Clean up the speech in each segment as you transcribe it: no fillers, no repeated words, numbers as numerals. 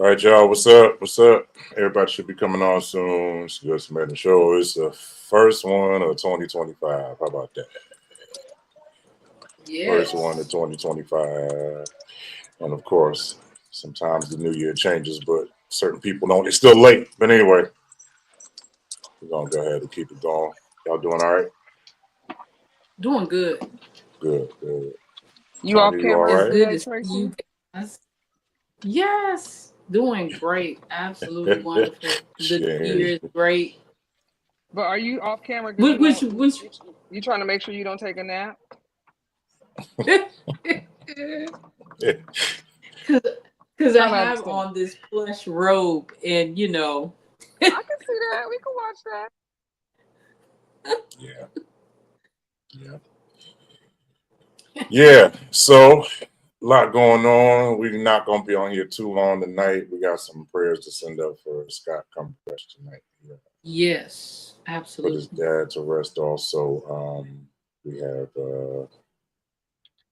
All right, y'all. What's up? What's up? Everybody should be coming on soon. It's the Good Samaritan Show. It's the first one of 2025. How about that? First one of Yes. 2025. And of course, sometimes the new year changes, but certain people don't. It's still late. But anyway, we're going to go ahead and keep it going. Y'all doing all right? Doing good. Good, good. You Tony, off you all camera It's right? good today, to see Tracy? you guys. Yes. Doing great. Absolutely wonderful. The new year Shit. is great. But are you off camera because Which which you trying to make sure you don't take a nap? because I Trying to have understand. on this plush robe and I can see that. We can watch that. Yeah, yeah. Yeah, so a lot going on. We're not going to be on here too long tonight. We got some prayers to send up for Scott Cumberbatch tonight. Yeah. yes, Put his absolutely. dad to rest. Also, we have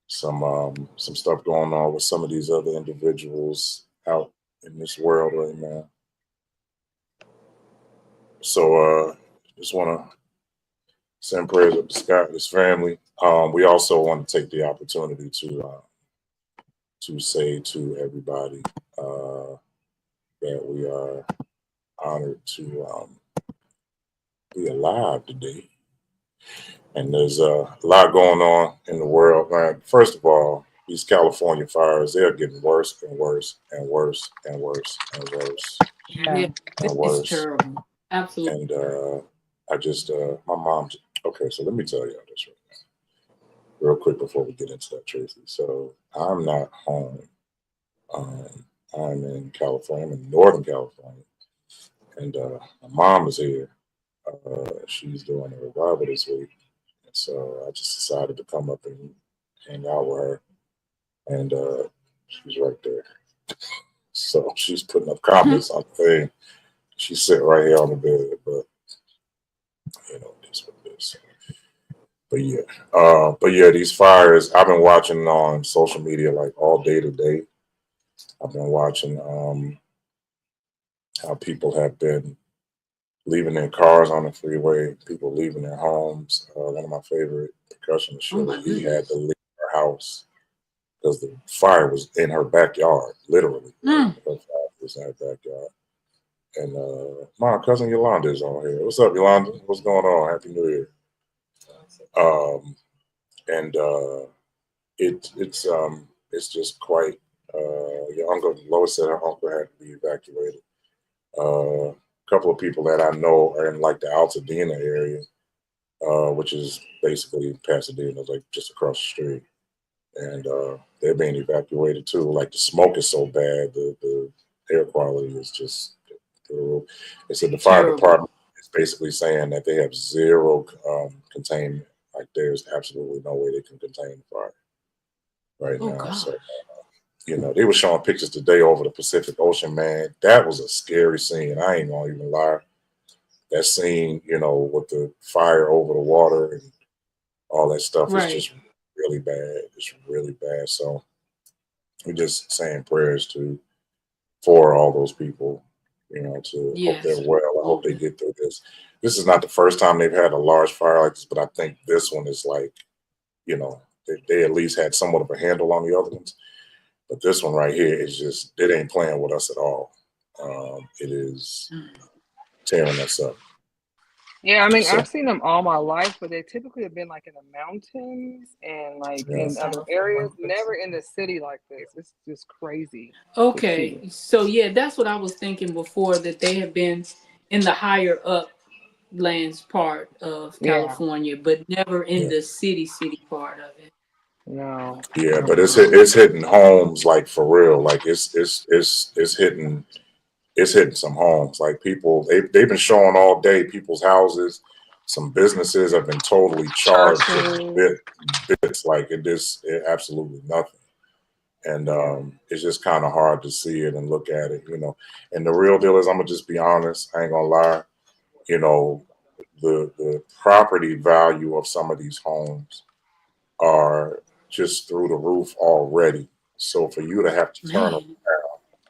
some stuff going on with some of these other individuals out in this world right now. So just want to send prayers up to Scott and his family. We also want to take the opportunity to say to everybody that we are honored to be alive today. And there's a lot going on in the world, man. First of all, these California fires, they're getting worse and worse and worse and worse and worse Yeah, Yeah. and it's worse. terrible. Absolutely. And I just, my mom, okay, so let me tell y'all this real quick before we get into that, Tracy. So I'm not home. Um, I'm in California, I'm in Northern California. And my mom is here. She's doing a revival this week. And so I just decided to come up and hang out with her. And she's right there. So she's putting up comments on the thing. She's sitting right here on the bed, but this what it is. But yeah, these fires. I've been watching on social media like all day today. I've been watching how people have been leaving their cars on the freeway, people leaving their homes. One of my favorite percussionists, Oh Sheila my E., had to goodness. leave her house because the fire was in her backyard, literally. Like Mm. her fire was in her backyard. And my cousin Yolanda is on here. What's up, Yolanda? What's going on? Happy New Year. Um, and it's just quite. Your uncle Lois said her uncle had to be evacuated. A couple of people that I know are in like the Altadena area, which is basically Pasadena, like just across the street, and they're being evacuated too. Like the smoke is so bad, the air quality is just brutal. They said the fire Terrible. department is basically saying that they have zero containment. Like there's absolutely no way they can contain the fire right Oh now. So gosh. they were showing pictures today over the Pacific Ocean, man. That was a scary scene. I ain't gonna even lie. That scene, with the fire over the water and all that stuff is Right. just really bad. It's really bad. So we're just saying prayers for all those people, to hope they're Yes. well. I hope they Absolutely. get through this. This is not the first time they've had a large fire like this, but I think this one is like, they at least had somewhat of a handle on the other ones. But this one right here is just, it ain't playing with us at all. It is Mm. tearing us up. Yeah, I mean, So, I've seen them all my life, but they typically have been like in the mountains and like yeah. in other areas, never in the city like this. It's just crazy to see. Okay. So yeah, that's what I was thinking before that they have been in the higher uplands part of Yeah, California, but never in Yeah. the city part of it. no. Yeah, but it's hitting homes like for real. Like it's hitting some homes. Like people they've been showing all day people's houses. Some businesses have been totally charred to Churches. bits. Like absolutely nothing. And Yeah. it's just kind of hard to see it and look at it. And the real deal is, I'm gonna just be honest. I ain't gonna lie. You know, the property value of some of these homes are just through the roof already. So for you to have to turn Man.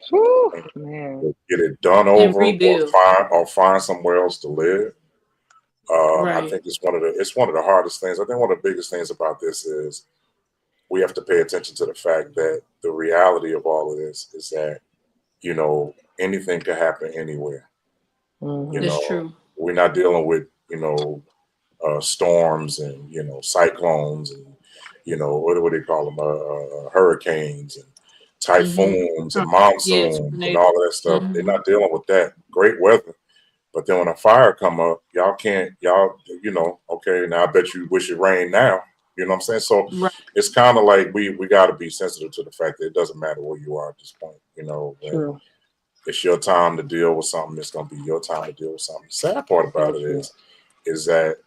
Whew, and man. get it done And over, rebuild. or find somewhere else to live. I Right. think it's one of the hardest things. I think one of the biggest things about this is we have to pay attention to the fact that the reality of all of this is that, you know, anything can happen anywhere. You That's know, true. we're not dealing with, storms and, cyclones and, what do they call them? Hurricanes and typhoons and Yeah, monsoons and tornado. all of that stuff. They're Mm-hmm. not dealing with that. Great weather. But then when a fire come up, okay, now I bet you wish it rained now. You know what I'm saying? So Right. it's kind of like we got to be sensitive to the fact that it doesn't matter where you are at this point. When True. it's your time to deal with something, it's going to be your time to deal with something. The sad part about it True. is that,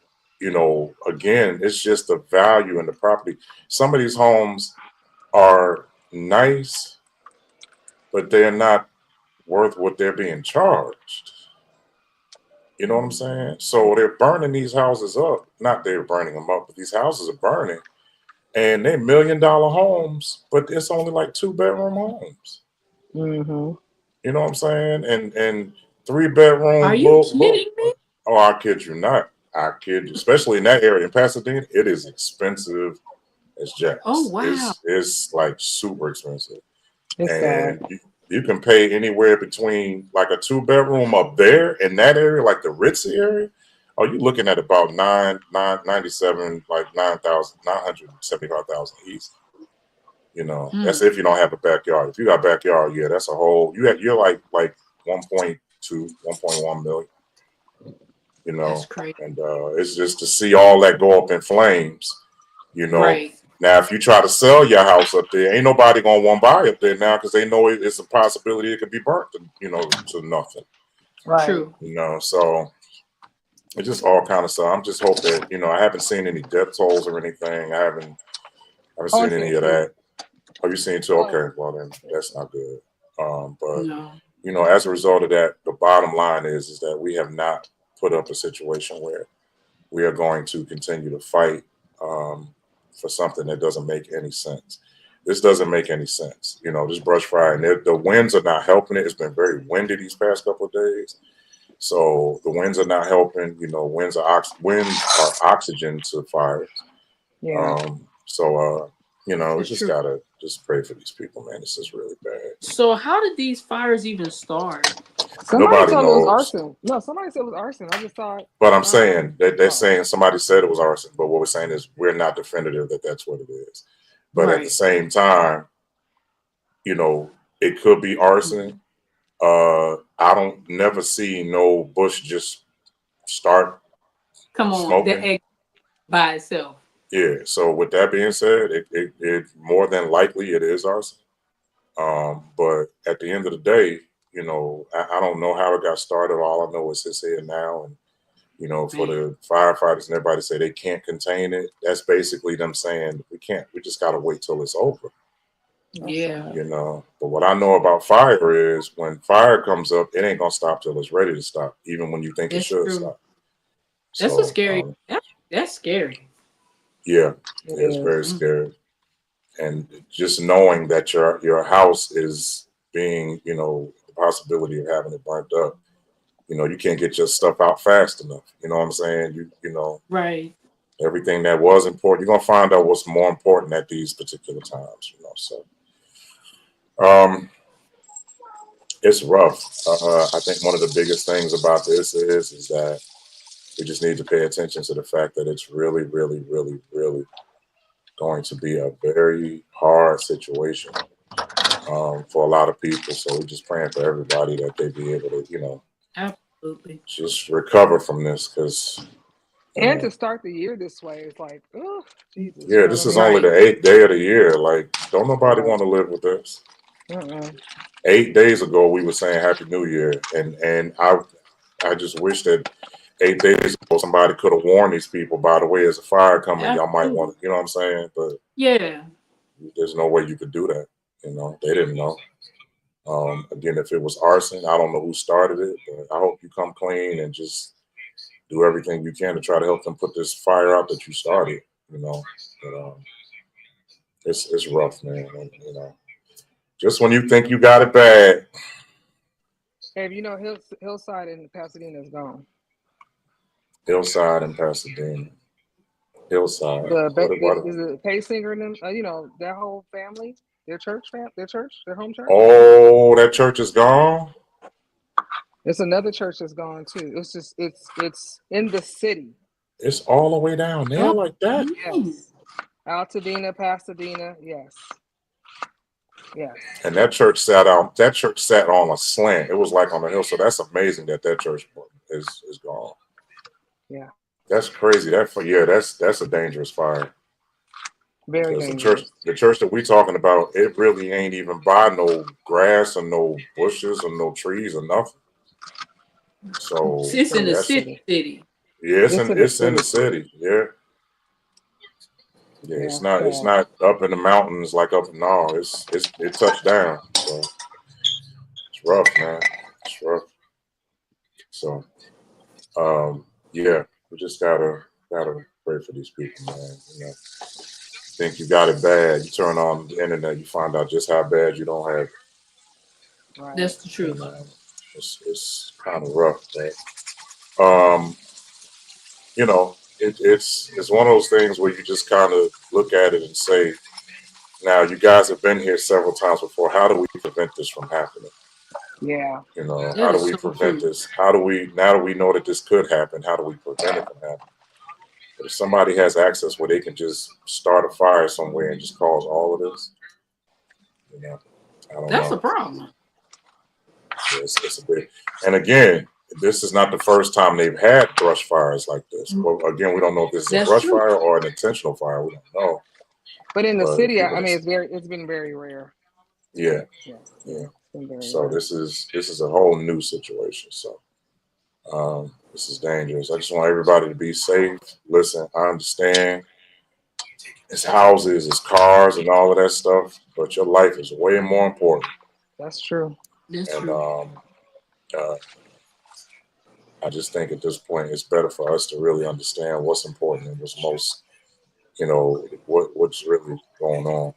again, it's just the value in the property. Some of these homes are nice, but they're not worth what they're being charged. You know what I'm saying? So they're burning these houses up. Not they're burning them up, but these houses are burning, and they're $1 million homes, but it's only like 2-bedroom homes. Mm-hmm. You know what I'm saying? And Are 3-bedroom. you kidding me? Oh, I kid you not. I kid you. Especially in that area in Pasadena, it is expensive as Oh jacks. wow. It's like super expensive, It's sad. and you can pay anywhere between like a 2-bedroom up there in that area, like the Ritzy area. Oh, you're looking at about 997, like 975,000 easy. That's if you don't have a backyard. If you got a backyard, yeah, that's a whole. You're like 1.2, 1.1 million. That's crazy. And it's just to see all that go up in flames. Right. Now, if you try to sell your house up there, ain't nobody gonna want to buy up there now because they know it's a possibility it could be burnt, to nothing. Right. True. So it's just all kind of stuff. I'm just hope that I haven't seen any death tolls or anything. I haven't Oh, seen I've any seen of two. that. Oh, you seen too? Oh, Okay, well then that's not good. But No. as a result of that, the bottom line is that we have not put up a situation where we are going to continue to fight for something that doesn't make any sense. This doesn't make any sense. This brush fire, and the winds are not helping it. It's been very windy these past couple of days. So the winds are not helping. Winds are oxygen to fires. yeah. We That's just true. gotta just pray for these people, man. This is really bad. So how did these fires even start? Somebody Nobody told me it was knows. arson. No, somebody said it was arson. I just thought. But I'm saying that they're Oh, saying somebody said it was arson. But what we're saying is we're not definitive that that's what it is. But at the Right. same time, it could be arson. I don't never see no bush just start Come on. The smoking. egg by itself. Yeah. So with that being said, it more than likely it is arson. But at the end of the day, I don't know how it got started. All I know is it's here now, and for Man. the firefighters and everybody say they can't contain it. That's basically them saying we can't. We just gotta wait till it's over. that's Yeah. sad. But what I know about fire is when fire comes up, it ain't gonna stop till it's ready to stop, even when you think it That's should true. stop. That's a So scary. That's scary. yeah, It it's is. very scary. And just knowing that your house is being, the possibility of having it burnt up, you can't get your stuff out fast enough. You know what I'm saying? Right. Everything that was important, you're gonna find out what's more important at these particular times. So it's rough. I think one of the biggest things about this is that we just need to pay attention to the fact that it's really, really, really, really going to be a very hard situation for a lot of people. So we're just praying for everybody that they be able to, Absolutely. just recover from this because, And to start the year this way, it's like, oh, Jesus. You yeah, know what this I is mean? only Right. the 8th day of the year. Like, don't nobody Right. want to live with this. Mm-mm. 8 days ago, we were saying Happy New Year, and I just wish that 8 days ago somebody could have warned these people. By the way, there's a fire coming. Y'all might Absolutely. want to, you know what I'm saying? But Yeah. there's no way you could do that. They didn't know. Again, if it was arson, I don't know who started it, but I hope you come clean and just do everything you can to try to help them put this fire out that you started. But it's rough, man. And, Just when you think you got it bad. Hey, you know, Hillside in Pasadena is gone. Hillside in Pasadena. Hillside. Is it Pay Singer and them? You know, that whole family, their home church. Oh, that church is gone. It's another church that's gone too. It's just it's in the city. It's all the way down there like that. Yes, Altadena, Pasadena. Yes. And that church sat on a slant. It was like on the hill. So that's amazing that church is gone. Yeah. That's crazy. That's a dangerous fire. Very dangerous. The church that we talking about, it really ain't even by no grass or no bushes or no trees or nothing. So it's in the city. Yeah, it's in the city. Yeah. Yeah, it's not up in the mountains like up no, it touched down. So it's rough, man. It's rough. So yeah, we just gotta pray for these people, man. You know, think you got it bad, you turn on the internet, you find out just how bad you don't have it. Right. That's the truth. And, it's kind of rough, right? You know, it's one of those things where you just kind of look at it and say, now you guys have been here several times before. How do we prevent this from happening? Yeah. You know, how do we prevent this? Now that we know that this could happen, how do we prevent it from happening? But if somebody has access where they can just start a fire somewhere and just cause all of this, you know, I don't know. That's a problem. It's a big, and again, this is not the first time they've had brush fires like this. Well, again, we don't know if this is a brush fire or an intentional fire. We don't know. But in the city, I mean, it's been very rare. Yeah. So rare. This is a whole new situation. So this is dangerous. I just want everybody to be safe. Listen, I understand it's houses, it's cars, and all of that stuff, but your life is way more important. That's true. I just think at this point it's better for us to really understand what's important and what's most, you know, what's really going on.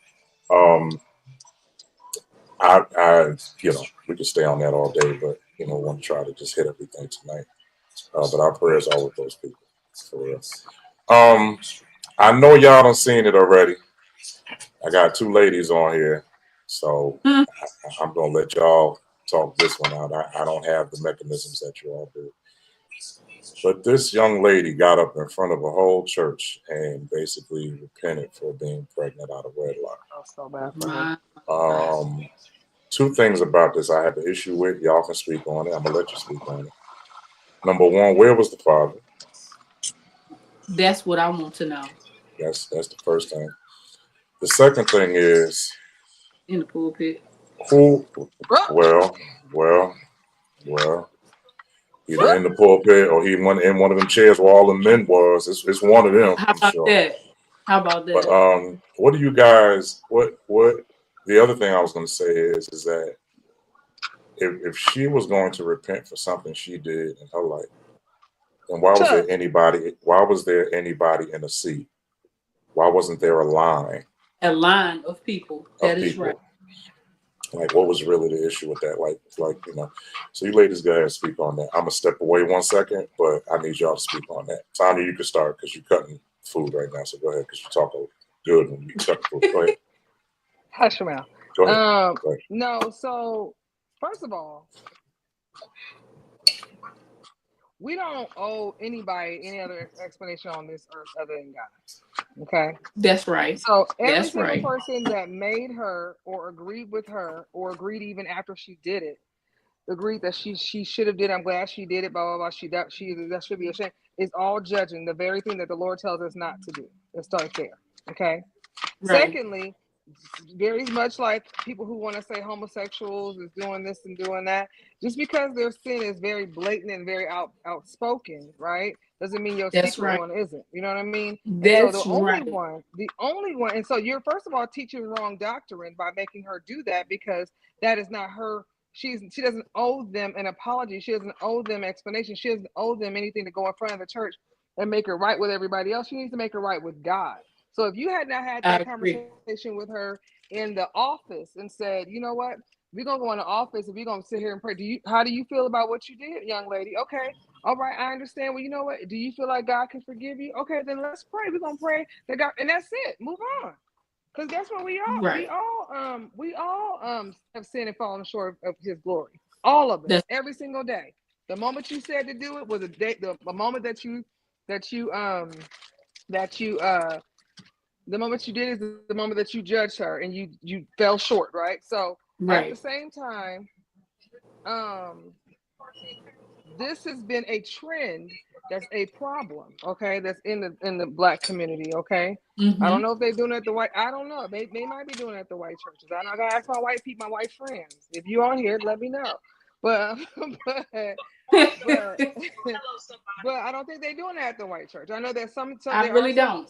I you know, we could stay on that all day, but you know, want to try to just hit everything tonight. But our prayers are with those people, for real. I know y'all done seen it already. I got two ladies on here, so I'm gonna let y'all talk this one out. I don't have the mechanisms that you all do. But this young lady got up in front of a whole church and basically repented for being pregnant out of wedlock. Oh, so bad for her. Two things about this I have an issue with. Y'all can speak on it. I'm gonna let you speak on it. Number one, where was the father? That's what I want to know. That's the first thing. The second thing is in the pulpit. Who? Well. Either in the pulpit or he went in one of them chairs where all the men was. It's one of them. How about that? But what do you guys? What? The other thing I was going to say is that if she was going to repent for something she did in her life, then why was there anybody? Why was there anybody in a seat? Why wasn't there a line? A line of people. That is right. Like, what was really the issue with that? Like, you know, so you ladies go ahead and speak on that. I'm going to step away 1 second, but I need y'all to speak on that. Tanya, you can start because you're cutting food right now. So go ahead because you talk good when you cut food. Go ahead. Hush your mouth. Go ahead. No, so first of all, we don't owe anybody any other explanation on this earth other than God. Okay? That's right. So every single person that made her or agreed with her or agreed even after she did it, agreed that she should have did it, I'm glad she did it, blah, blah, blah, that should be a shame, is all judging the very thing that the Lord tells us not to do. It starts there. Okay? Right. Secondly, very much like people who want to say homosexuals is doing this and doing that, just because their sin is very blatant and very outspoken, right, doesn't mean your secret one isn't. You know what I mean? That's so the only one, and so you're first of all teaching wrong doctrine by making her do that, because that is not her. She doesn't owe them an apology. She doesn't owe them explanation. She doesn't owe them anything to go in front of the church and make her right with everybody else. She needs to make her right with God. So if you had not had I that agree. conversation with her in the office and said, you know what, we're gonna go in the office and we're gonna sit here and pray. How do you feel about what you did, young lady? Okay, all right, I understand. Well, you know what? Do you feel like God can forgive you? Okay, then let's pray. We're gonna pray that God, and that's it. Move on. Because guess what? Right. We all have sinned and fallen short of His glory. All of us, That's every single day. The moment you said to do it was a day. The moment that you that you the moment you did is the moment that you judged her and you fell short, right? So at the right. same time, um, this has been a trend that's a problem, okay, that's in the black community, okay. I don't Mm-hmm. know if they're doing it at the white, I don't know, they might be doing it at the white churches. I gotta ask my white people, my white friends, if you on here, let me know. But but but I don't think they're doing that at the white church. I know there's some I there are really some, don't.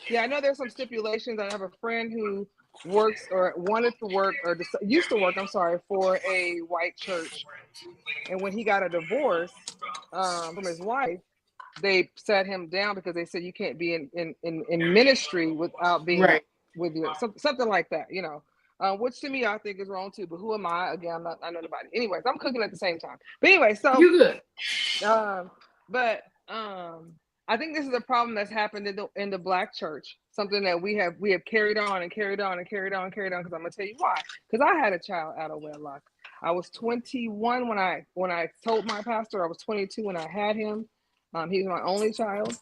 yeah, I know there's some stipulations. I have a friend who works or wanted to work or used to work, I'm sorry, for a white church. And when he got a divorce from his wife, they sat him down because they said you can't be in ministry without being Right. with you, something like that, you know. Which to me I think is wrong too. But who am I? Again, I know nobody. Anyways, I'm cooking at the same time. But anyway, so You good. but I think this is a problem that's happened in the black church. Something that we have carried on and carried on and carried on and carried on. Because I'm gonna tell you why. Because I had a child out of wedlock. I was 21 when I told my pastor. I was 22 when I had him. He was my only child,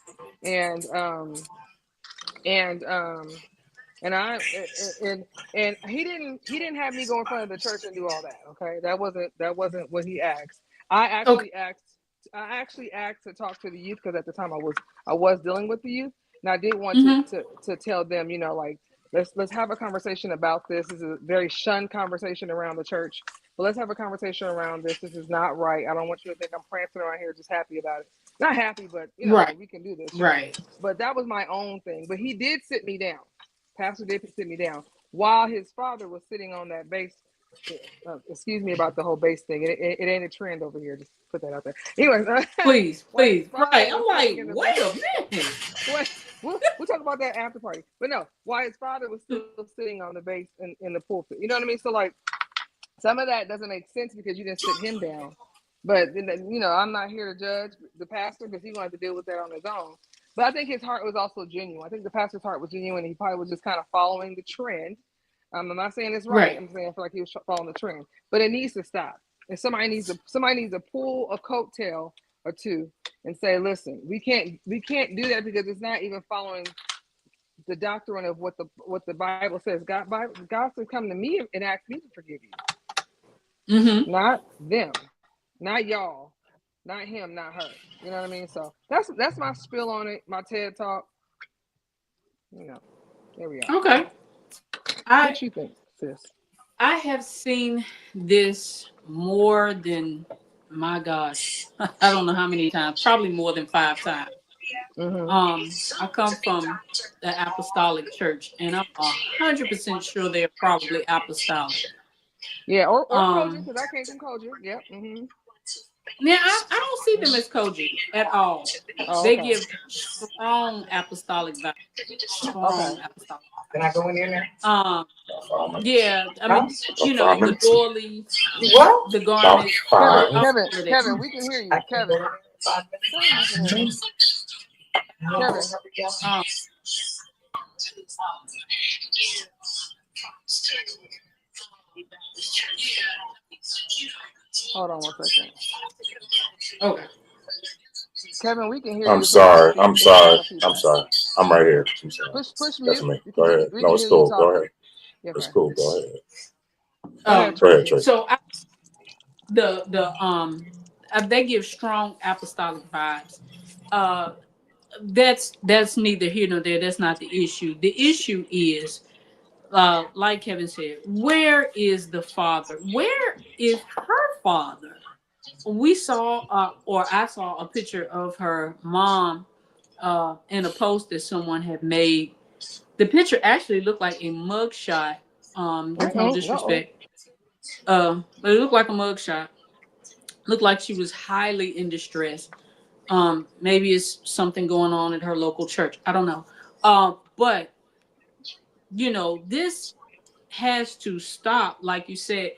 and and and I and he didn't have me go in front of the church and do all that. Okay, that wasn't what he asked. I Okay. actually asked to talk to the youth because at the time I was dealing with the youth, and I did want Mm-hmm. to tell them, you know, like let's have a conversation about this. This is a very shunned conversation around the church, but let's have a conversation around this. This is not right. I don't want you to think I'm prancing around here just happy about it. Not happy, but you know, Right. like we can do this, sure. Right. But that was my own thing. But he did sit me down. Pastor did sit me down while his father was sitting on that base. Excuse me about the whole base thing. It ain't a trend over here. Just put that out there. Anyways, Please, while his please. father Right. was I'm sitting like, in the wait base, a minute. what we'll talk about that after party. But no, while his father was still sitting on the base in the pulpit. You know what I mean? So like some of that doesn't make sense because you didn't sit him down. But you know, I'm not here to judge the pastor because he's going to have to deal with that on his own. But I think his heart was also genuine. I think the pastor's heart was genuine. He probably was just kind of following the trend. I'm not saying it's right. Right. I'm saying I feel like he was following the trend, but it needs to stop. And somebody needs to pull a coattail or two and say, listen, we can't do that because it's not even following the doctrine of what the Bible says. God says, come to me and ask me to forgive you, Mm-hmm. not them, not y'all, not him, not her. You know what I mean? So that's my spill on it. My TED talk. You know, there we are. Okay. I What you think, sis? I have seen this more than, my gosh, I don't know how many times, probably more than 5 times. Mm-hmm. I come from the apostolic church, and I'm 100% sure they're probably apostolic. Yeah, or Kojic, Um, because I came from Kojic. Yep. Mm-hmm. Now I don't see them as Kojic at all. Oh, They okay. give strong apostolic vibes. Okay. Strong apostolic. Can I go in there Yeah, I now? mean, About you know, five the minutes. doilies, What? the About garments, Kevin, five. all Kevin, of that. Kevin, we can hear I you. can go Kevin, in there in 5 Kevin, we can hear you. minutes. Kevin, Um, hold on 1 second. okay. Kevin, we can hear I'm you, but sorry. I'm it's a lot sorry. of I'm feedback. sorry. I'm right here. I'm sorry. Push That's mute me. Go because ahead. we No, can it's hear you cool. Go talking. ahead. Yeah, It's okay. cool. Go ahead. Go ahead, Go ahead, Tracy. Tracy. So they give strong apostolic vibes. Uh, that's neither here nor there. That's not the issue. The issue is, like Kevin said, where is the father? Where is her father? We saw, or I saw a picture of her mom in a post that someone had made. The picture actually looked like a mugshot. With no Uh-oh. disrespect, but it looked like a mugshot. Looked like she was highly in distress. Maybe it's something going on at her local church. I don't know. But this has to stop. Like you said,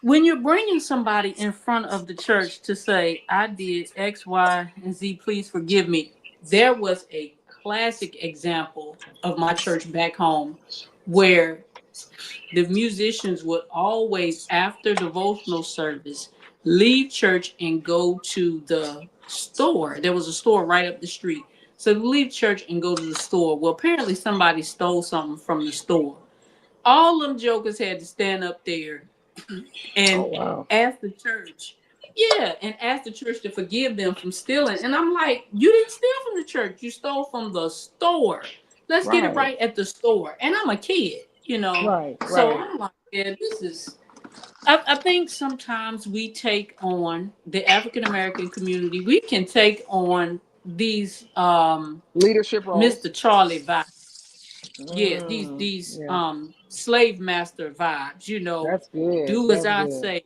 when you're bringing somebody in front of the church to say, I did X, Y, and Z, please forgive me. There was a classic example of my church back home where the musicians would always, after devotional service, leave church and go to the store. There was a store right up the street. So they leave church and go to the store. Well, apparently somebody stole something from the store. All them jokers had to stand up there Oh and wow. ask the church, yeah, and ask the church to forgive them from stealing. And I'm like, you didn't steal from the church, you stole from the store. Let's get it Right. right at the store. And I'm a kid. Right. So Right. I'm like, yeah, this is. I think sometimes we take on the African American community. We can take on these Leadership roles. Mr. Charlie vibes. Yeah, these Mm, these yeah. um slave master vibes. That's good. Do as That's I good. say,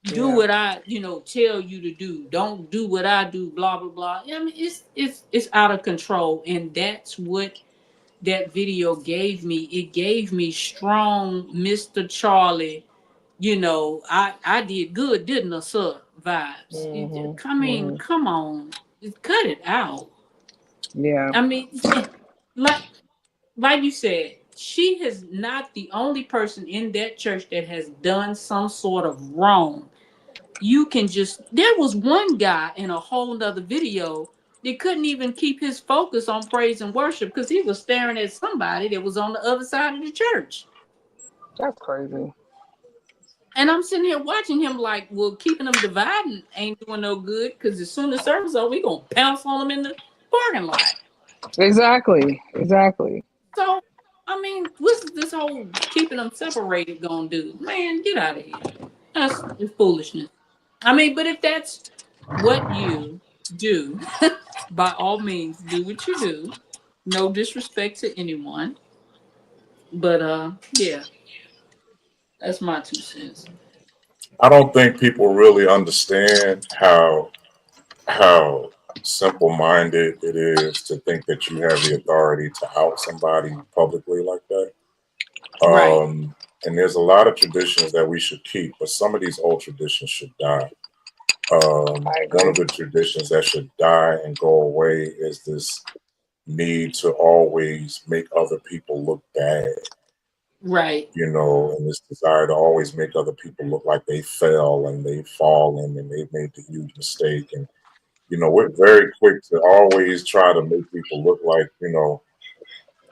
do Yeah. what I tell you to do. Don't do what I do. Blah blah blah. I mean, it's out of control, and that's what that video gave me. It gave me strong Mr. Charlie. I did good, didn't I, sir? Vibes. Hmm. I mean, Hmm. come on, just cut it out. Yeah. I mean, like like you said, she is not the only person in that church that has done some sort of wrong. There was one guy in a whole nother video that couldn't even keep his focus on praise and worship because he was staring at somebody that was on the other side of the church. That's crazy. And I'm sitting here watching him like, well, keeping them dividing ain't doing no good because as soon as service over, we gonna pounce on them in the parking lot. Exactly. Exactly. So, I mean, what's this whole keeping them separated gonna do? Man, get out of here. That's foolishness. I mean, but if that's what you do, by all means, do what you do. No disrespect to anyone. But yeah, that's my 2 cents. I don't think people really understand how simple minded it is to think that you have the authority to out somebody publicly like that. Right. And there's a lot of traditions that we should keep, but some of these old traditions should die. I One agree. of the traditions that should die and go away is this need to always make other people look bad, Right. and this desire to always make other people look like they fell and they've fallen and they've made the huge mistake. And, we're very quick to always try to make people look like,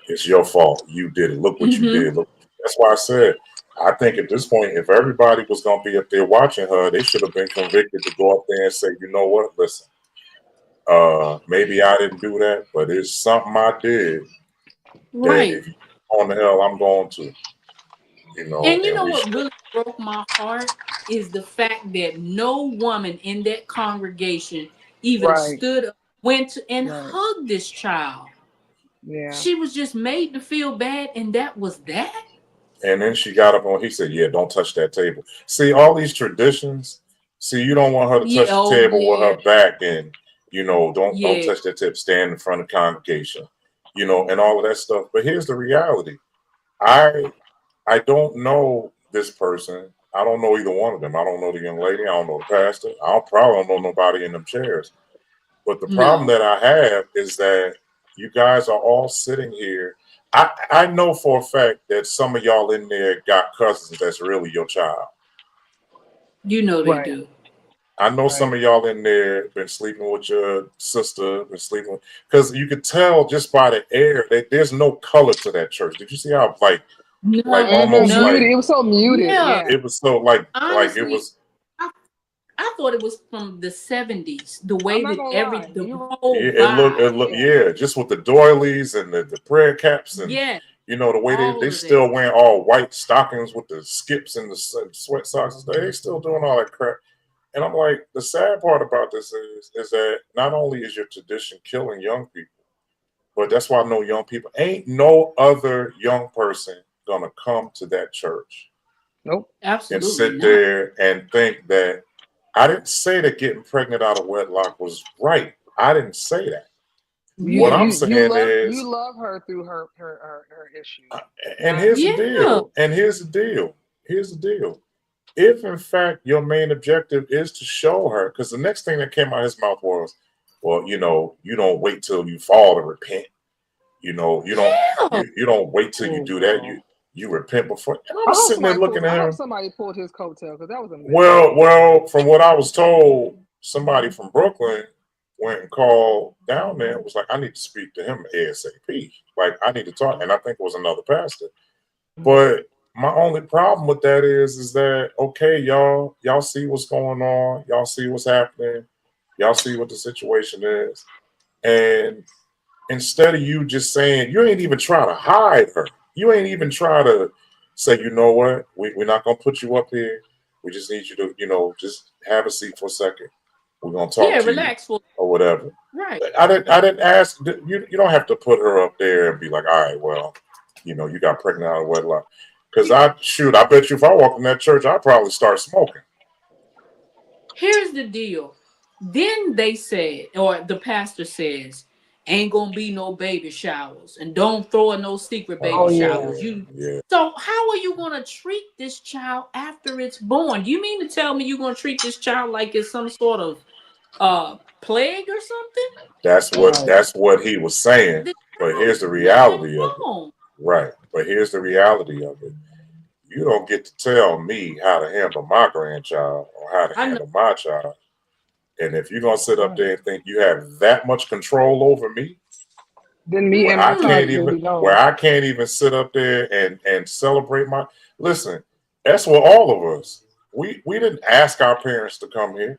it's your fault. You did it. Look what you Mm-hmm. did. Look. That's why I said, I think at this point, if everybody was going to be up there watching her, they should have been convicted to go up there and say, you know what, listen, maybe I didn't do that, but it's something I did that Right. if you on the hell, I'm going to, And you and know we what should. really broke my heart is the fact that no woman in that congregation even Right. stood up, went to, and Right. hugged this child. Yeah. She was just made to feel bad, and that was that. And then she got up on. He said, "Yeah, don't touch that table." See, all these traditions. See, you don't want her to Yeah. touch the Oh table with yeah. her back, and don't Yeah. touch that table. Stand in front of the congregation, and all of that stuff. But here's the reality: I I don't know this person. I don't know either one of them. I don't know the young lady. I don't know the pastor. I probably don't know nobody in them chairs. But the problem No. that I have is that you guys are all sitting here. I know for a fact that some of y'all in there got cousins that's really your child. You know they Right. do. I know some Right. of y'all in there been sleeping with your sister, been sleeping because you could tell just by the air that there's no color to that church. Did you see how like No. almost Hmm. No. Muted. like It was so muted. Yeah. Yeah. it was so like it Honestly, was I, I thought it was from the '70s. The I'm way not that gonna lie. the You whole yeah, it looked vibe. it look yeah. yeah, just with the doilies and the prayer caps and Yeah. the way they All of that. still wearing all white stockings with the skips and the sweat socks and stuff. They still doing all that crap. And I'm like, the sad part about this is that not only is your tradition killing young people, but that's why I know young people ain't no other young person gonna come to that church Nope. and Absolutely sit not. there and think that I didn't say that getting pregnant out of wedlock was right. I didn't say that. What I'm Yes. saying you is, love her through her issues. and Not here's the Yeah. deal. And here's the deal. Here's the deal. If in fact your main objective is to show her, because the next thing that came out of his mouth was, well, you don't wait till you fall to repent. Yeah. You don't wait till you oh do that. girl. You repent before. And I was sitting there looking I at hope him. somebody pulled his coattail because that was a mess. Well, from what I was told, somebody from Brooklyn went and called down there and was like, I need to speak to him ASAP. Like, I need to talk. And I think it was another pastor. But my only problem with that is that, okay, y'all see what's going on. Y'all see what's happening. Y'all see what the situation is. And instead of you just saying, you ain't even try to hide her. You ain't even try to say, you know what, we're not gonna put you up here. We just need you to, just have a seat for a second. We're gonna talk Yeah. to you Relax for or whatever. right. I didn't ask you don't have to put her up there and be like, all right, well, you got pregnant out of wedlock. Because I bet you if I walked in that church, I'd probably start smoking. Here's the deal. Then they said, or the pastor says, ain't gonna be no baby showers, and don't throw in no secret baby Oh yeah. showers. You Yeah. so how are you gonna treat this child after it's born? Do you mean to tell me you're gonna treat this child like it's some sort of plague or something? Right. That's what he was saying. The But child here's is the nothing reality of it. wrong. Right. But here's the reality of it. You don't get to tell me how to handle my grandchild or how to I know. handle my child. And if you're gonna sit up Right. there and think you have that much control over me, Then me and where my I child can't is gonna even be gone. sit up there and celebrate my listen, that's what all of us. We didn't ask our parents to come here.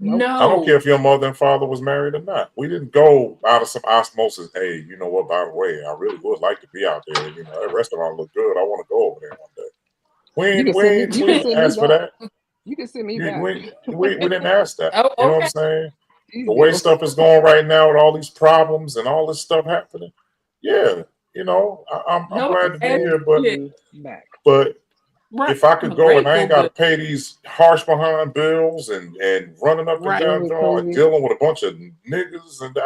Nope. I don't care No. if your mother and father was married or not. We didn't go out of some osmosis. Hey, you know what? By the way, I really would like to be out there. That restaurant look good. I want to go over there one day. You can send me. You We can didn't send me ask for back. that. You can send me back. We didn't ask that. Oh, You know what I'm okay. saying? The Please way go. stuff is going right now with all these problems and all this stuff happening. Yeah, I'm No, You glad can to be send here, yeah, me back. but right. if I could I'm go and I ain't grateful, got to but pay these harsh behind bills and running up and right. down Isn't the it door and crazy? dealing with a bunch of niggas and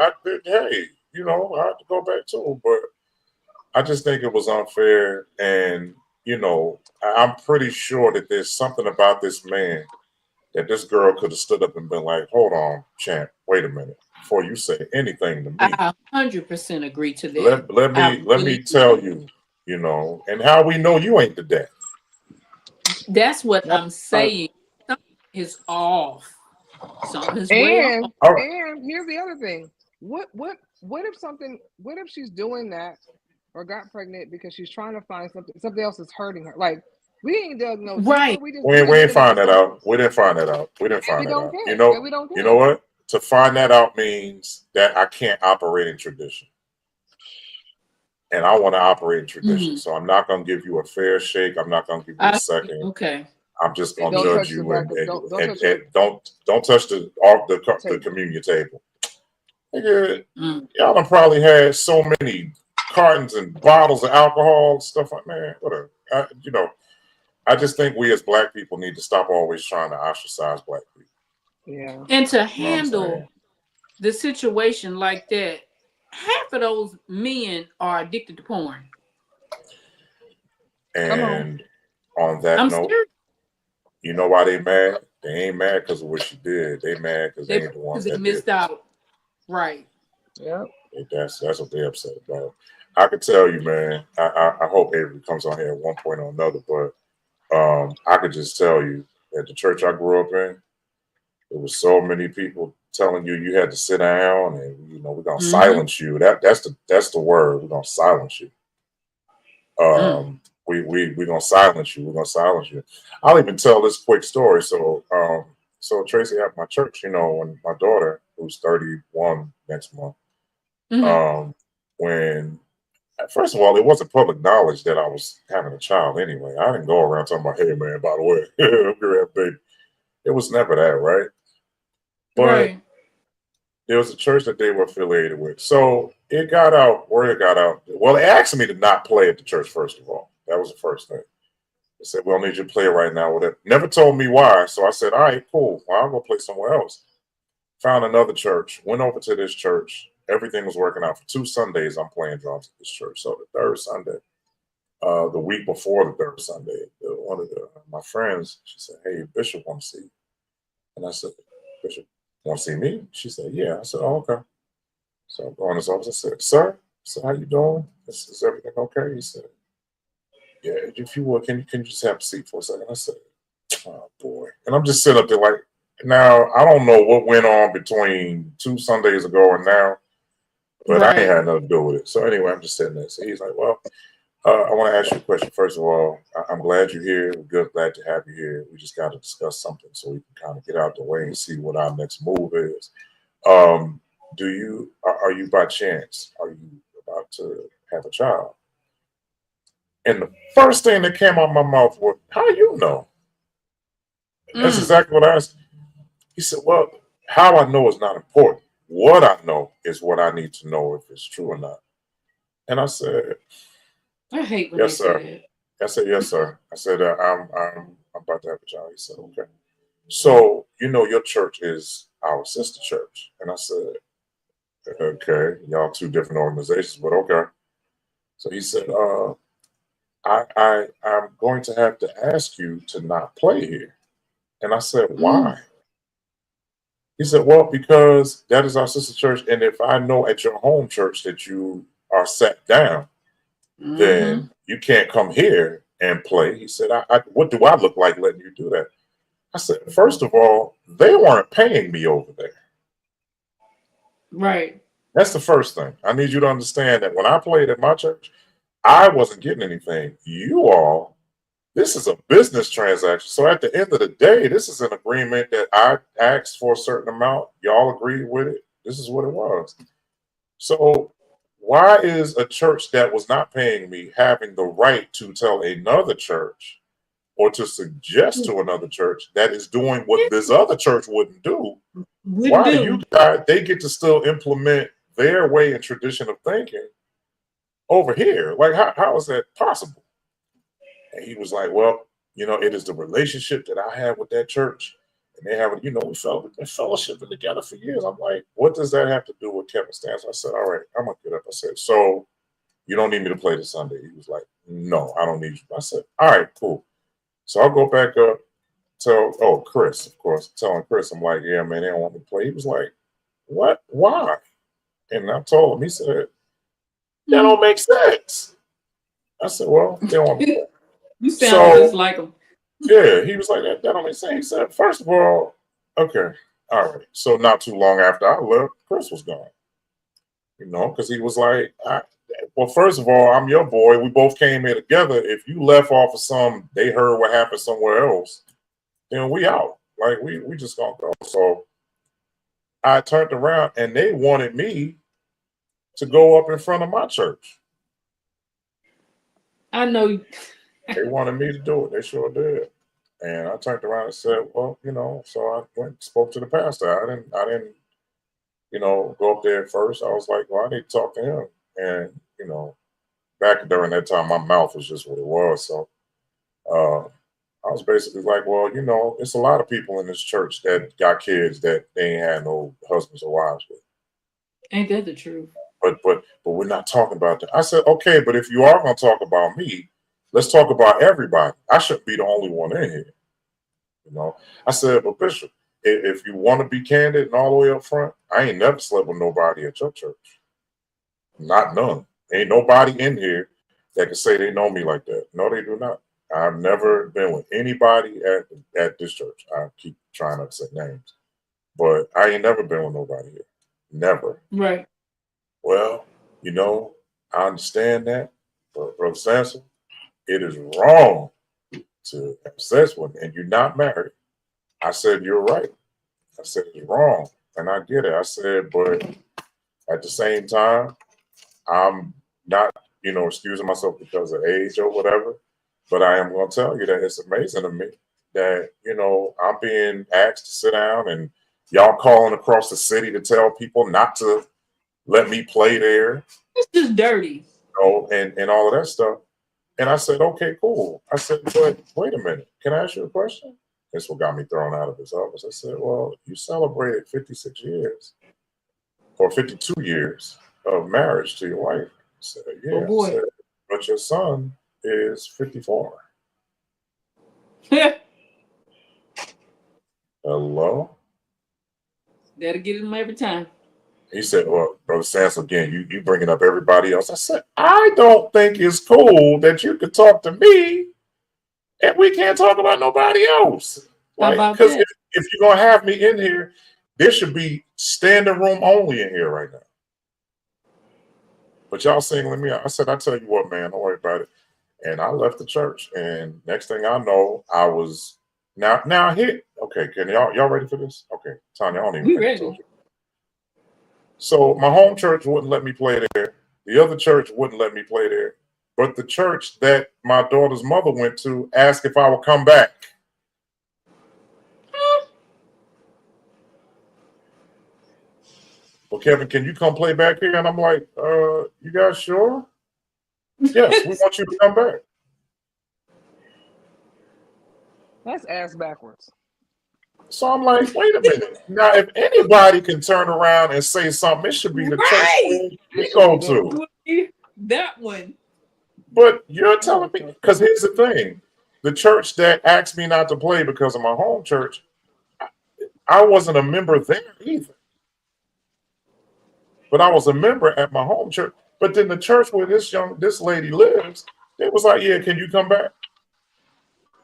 hey, I have to go back too. But I just think it was unfair, and I'm pretty sure that there's something about this man that this girl could have stood up and been like, "Hold on, champ, wait a minute, before you say anything to me, I 100% agree to that. I let really me do. tell you, and how we know you ain't the dad." That's what That I'm part. saying. Something is off. Something is way off. All right. And here's the other thing. What if something? What if she's doing that or got pregnant because she's trying to find something else is hurting her? Like we ain't dug no deeper. Right. We just We ain't looking at the find that surface, out. We didn't find that out. We didn't and we find that don't out. care. And we don't You know care. what? To find that out means that I can't operate in tradition. And I want to operate in tradition. Mhm. So I'm not going to give you a fair shake. I'm not going to give you a second. Okay. I'm just And going to don't Yeah. judge touch the you back. Don't touch the don't touch the table. communion table. Nigga, Mm. y'all done probably had so many cartons and bottles of alcohol and stuff like man, whatever. I just think we as black people need to stop always trying to ostracize black people. Yeah. And to You know what I'm handle saying? the situation like that, half of those men are addicted to porn. Come on. And on that I'm note, serious. you know why they mad? They ain't mad because of what she did. They mad because they They ain't the because ones they that did missed it. out. Right. Yep. That's what they're upset about. I could tell you, man. I hope Avery comes on here at one point or another, but I could just tell you at the church I grew up in, there was so many people telling you had to sit down, and we're gonna Mm-hmm. silence you. That's the word. We're gonna silence you. Mm. We're gonna silence you. We're gonna silence you. I'll even tell this quick story. So Tracy at my church, when my daughter, who's 31 next month, Mm-hmm. um, when first of all, it wasn't public knowledge that I was having a child anyway. I didn't go around talking about, hey man, by the way, I'm gonna have a baby. It was never that, right? But Right. there was a church that they were affiliated with. So it got out, word got out. Well, they asked me to not play at the church, first of all. That was the first thing. They said, we don't need you to play right now. Whatever. Never told me why. So I said, all right, cool. Well, I'll go play somewhere else. Found another church, went over to this church, everything was working out. For 2 Sundays, I'm playing drums at this church. So the third Sunday, the week before the third Sunday, one of my friends, she said, "Hey, Bishop want to see you." And I said, "Bishop want to see me?" She said, "Yeah." I said, "Oh, okay." So I go in his office. I said, "Sir," I said, "How you doing? Is everything okay?" He said, "Yeah, if you would, can you just have a seat for a second?" I said, "Oh boy." And I'm just sitting up there like, now I don't know what went on between 2 Sundays ago and now, but I ain't Right. had nothing to do with it. So anyway, I'm just sitting there. So he's like, "Well, I want to ask you a question. First of all, I'm glad you're here. We're good, glad to have you here. We just got to discuss something so we can kind of get out the way and see what our next move is. Um, are you by chance, are you about to have a child?" And the first thing that came out of my mouth was, "How you know?" That's Mm. exactly what I asked. He said, "Well, how I know is not important. What I know is what I need to know if it's true or not." And I said, I hate when they "Yes, say sir." that. I said, "Yes, sir." I said, I'm about to have a child." He said, "Okay. So, your church is our sister church." And I said, "Okay, y'all two different organizations, but okay." So he said, I'm going to have to ask you to not play here." And I said, Mm. "Why?" He said, "Well, because that is our sister church. And if I know at your home church that you are sat down, Mm-hmm. then you can't come here and play." He said, What do I look like letting you do that?" I said, "First of all, they weren't paying me over there. Right. That's the first thing. I need you to understand that when I played at my church, I wasn't getting anything. You all, this is a business transaction. So at the end of the day, this is an agreement that I asked for a certain amount. Y'all agreed with it. This is what it was. So why is a church that was not paying me having the right to tell another church or to suggest to another church that is doing what this other church wouldn't do? Wouldn't Why do you do. guys, they get to still implement their way and tradition of thinking over here? Like, how is that possible? And he was like, "Well, it is the relationship that I have with that church. And they have, we've been fellowshipping together for years." I'm like, "What does that have to do with Kevin Stans?" I said, "All right, I'm going to get up." I said, "So you don't need me to play this Sunday?" He was like, "No, I don't need you." I said, "All right, cool." So I'll go back up, Chris, of course, telling Chris, I'm like, "Yeah, man, they don't want me to play." He was like, "What? Why?" And I told him, he said, "That Mm. don't make sense." I said, "Well, they don't want me to play." You sound just So like them. yeah, he was like, that don't make sense. He said, "First of all, okay, all right." So not too long after I left, Chris was gone. Because he was like, well, first of all, I'm your boy. We both came here together. If you left off of they heard what happened somewhere else, then we out. Like we just gonna go. So I turned around and they wanted me to go up in front of my church. I know. They wanted me to do it. They sure did. And I turned around and said, "Well, so I went and spoke to the pastor. I didn't, go up there at first. I was like, well, I need to talk to him." And, back during that time, my mouth was just what it was. So uh, I was basically like, well, it's a lot of people in this church that got kids that they ain't had no husbands or wives with. Ain't that the truth? But we're not talking about that. I said, okay, but if you are going to talk about me, let's talk about everybody. I shouldn't be the only one in here. I said, "But Bishop, if you want to be candid and all the way up front, I ain't never slept with nobody at your church. Not none. Ain't nobody in here that can say they know me like that. No, they do not. I've never been with anybody at this church. I keep trying not to say names, but I ain't never been with nobody here. Never." Right. Well, I understand that, but Brother Samson, it is wrong to have sex with me, and you're not married. I said, "You're right." I said, "It's wrong." And I get it. I said, but at the same time, I'm not, excusing myself because of age or whatever. But I am going to tell you that it's amazing to me that, I'm being asked to sit down and y'all calling across the city to tell people not to let me play there, It's just dirty. and all of that stuff. And I said, "Okay, cool." I said, "But wait a minute. Can I ask you a question?" That's what got me thrown out of his office. I said, "Well, you celebrated 56 years or 52 years of marriage to your wife. I said, yeah. Oh boy. I said, but your son is 54. Hello? That'll get him every time. He said, well, Brother Sansel, again, you bringing up everybody else. I said, I don't think it's cool that you could talk to me and we can't talk about nobody else. How Right? about Because that? if you're going to have me in here, there should be standing room only in here right now. But y'all singling me out. I said, I tell you what, man, don't worry about it. And I left the church. And next thing I know, I was now here. Okay, can y'all ready for this? Okay, Tanya, I don't even We think I ready. told you. So my home church wouldn't let me play there. The other church wouldn't let me play there. But the church that my daughter's mother went to asked if I would come back. Well, Kevin, can you come play back here? And I'm like, you guys sure? Yes, we want you to come back. That's ass backwards. So I'm like, wait a minute. Now, if anybody can turn around and say something, it should be the church we go to. That one. But you're telling me, because here's the thing. The church that asked me not to play because of my home church, I wasn't a member there either. But I was a member at my home church. But then the church where this lady lives, it was like, yeah, can you come back?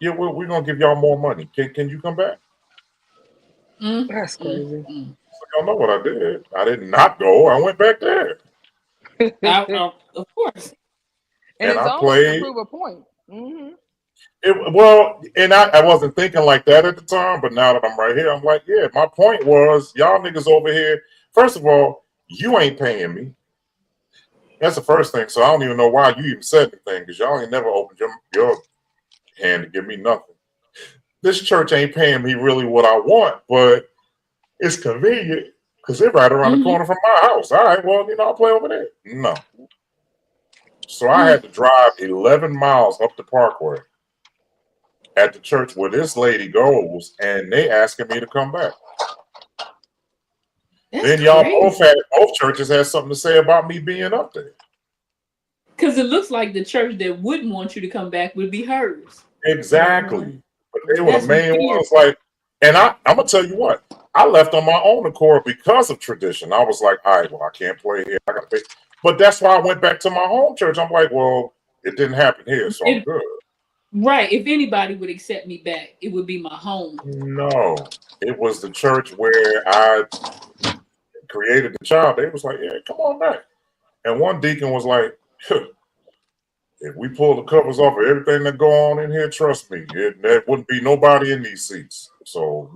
Yeah, we're gonna give y'all more money. Can you come back? That's crazy. So y'all know what I did. I did not go. I went back there. Of course. And it's I always to played. prove a point. Mm-hmm. I wasn't thinking like that at the time, but now that I'm right here, I'm like, yeah, my point was y'all niggas over here. First of all, you ain't paying me. That's the first thing. So I don't even know why you even said anything because y'all ain't never opened your hand to give me nothing. This church ain't paying me really what I want, but it's convenient because they're right around the corner from my house. All right, well, I'll play over there. No. So I had to drive 11 miles up the Parkway at the church where this lady goes, and they asking me to come back. That's then y'all crazy. both churches had something to say about me being up there. Because it looks like the church that wouldn't want you to come back would be hers. Exactly. But they were That's the main weird. ones. Like, and I'm gonna tell you what, I left on my own accord because of tradition. I was like, all right, well, I can't play here. I gotta pay. But that's why I went back to my home church. I'm like, well, it didn't happen here, so I'm good. Right. If anybody would accept me back, it would be my home. No, it was the church where I created the child. They was like, yeah, come on back. And one deacon was like, if we pull the covers off of everything that go on in here, trust me, there wouldn't be nobody in these seats. So,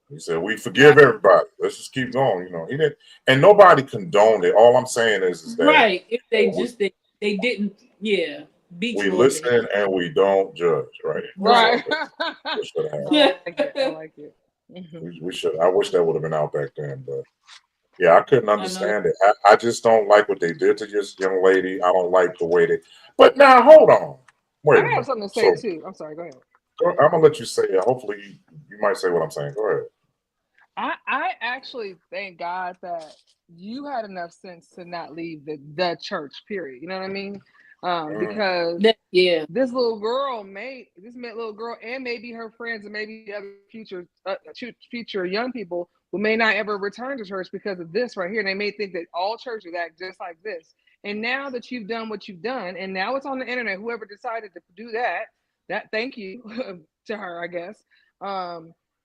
he said, we forgive everybody. Let's just keep going. He didn't, and nobody condoned it. All I'm saying is that right. If they they didn't, beat we you listen and we don't judge, right? Right. So I like it. I like it. we should. I wish that would have been out back then, but yeah, I couldn't understand it. I just don't like what they did to this young lady. I don't like the way they. But now, hold on. Wait a minute. I have something to say too. I'm sorry. Go ahead. I'm gonna let you say it. Hopefully, you might say what I'm saying. Go ahead. I actually thank God that you had enough sense to not leave the church. Period. You know what I mean? Because this little girl little girl and maybe her friends and maybe the other future young people who may not ever return to church because of this right here. And they may think that all churches act just like this. And now that you've done what you've done, and now it's on the internet, whoever decided to do that thank you to her, I guess.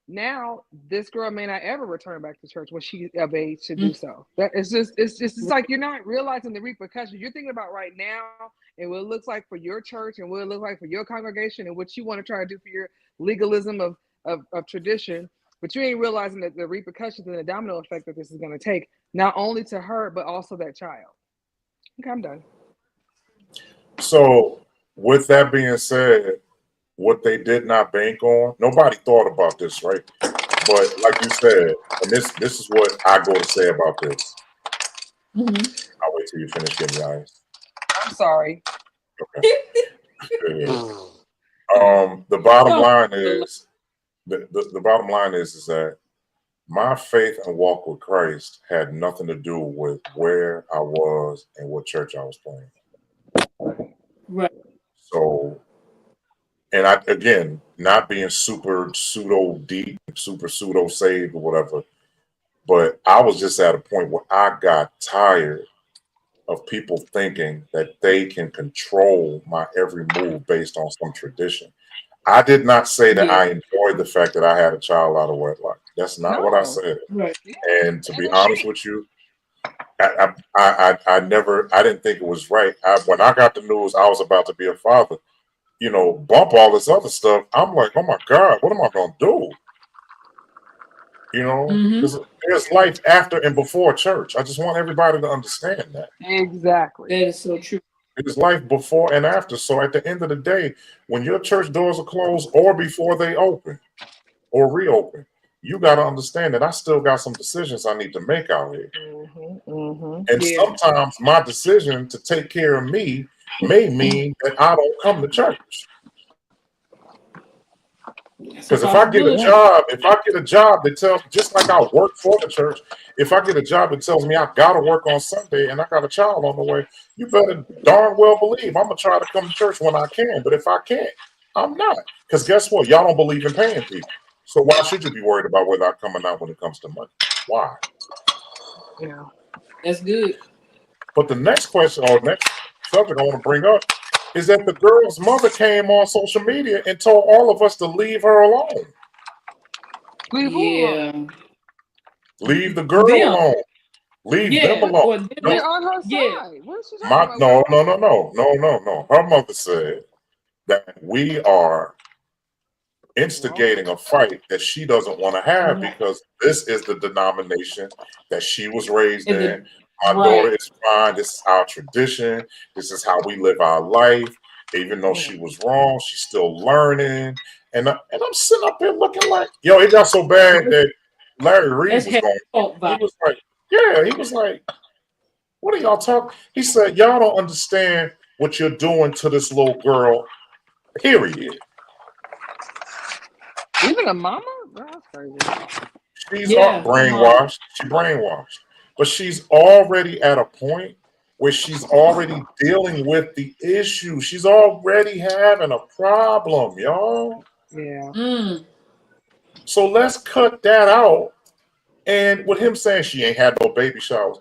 Now this girl may not ever return back to church when she's of age to do so. That it's like you're not realizing the repercussions. You're thinking about right now and what it looks like for your church and what it looks like for your congregation and what you want to try to do for your legalism of tradition. But you ain't realizing that the repercussions and the domino effect that this is going to take, not only to her, but also that child. Okay, I'm done. So, with that being said, what they did not bank on, nobody thought about this, right? But like you said, and this is what I go to say about this. I'll wait till you finish getting your eyes. I'm sorry. Okay. The bottom line is the bottom line is that my faith and walk with Christ had nothing to do with where I was and what church I was playing. Right. So, and I, again, not being super pseudo deep, super pseudo saved or whatever, but I was just at a point where I got tired of people thinking that they can control my every move based on some tradition. I did not say that Yeah. I enjoyed the fact that I had a child out of wedlock. That's not what I No. said. Right. Yeah. And to be And it honest shouldn't. with you, I never, I didn't think it was right. When I got the news I was about to be a father, bump all this other stuff. I'm like, oh my God, what am I going to do? Mm-hmm. Because there's life after and before church. I just want everybody to understand that. Exactly. That is so true. There's life before and after. So at the end of the day, when your church doors are closed or before they open or reopen, you got to understand that I still got some decisions I need to make out here. And Yeah. sometimes my decision to take care of me may mean that I don't come to church. That's a Because possibility. if I get a job that tells, just like I work for the church, if I get a job that tells me I gotta work on Sunday and I got a child on the way, you better darn well believe I'm gonna try to come to church when I can. But if I can't, I'm not. Because guess what? Y'all don't believe in paying people. So why should you be worried about whether I'm coming out when it comes to money? Why? Yeah. That's good. But the next question or next subject I want to bring up is that the girl's mother came on social media and told all of us to leave her alone. Leave who alone? Yeah. Leave the girl Them. alone. Leave them Yeah. alone. Or them. No, We're on her Yeah. side. What is she talking about? no, no, no, no, no, no, no. Her mother said that we are instigating a fight that she doesn't want to have Right. because this is the denomination that she was raised And in. the My daughter right. is fine. This is our tradition. This is how we live our life. Even though Yeah. she was wrong, she's still learning. And I'm sitting up here looking like, yo, it got so bad that Larry Reed That's was heavy going. talk He vibe. was like, yeah, he was like, what are y'all talking? He said, y'all don't understand what you're doing to this little girl, period. Even a mama? That's crazy. She's Yeah. Mom. brainwashed. She brainwashed. But she's already at a point where she's already dealing with the issue. She's already having a problem, y'all. Yeah. Mm. So let's cut that out. And with him saying she ain't had no baby showers.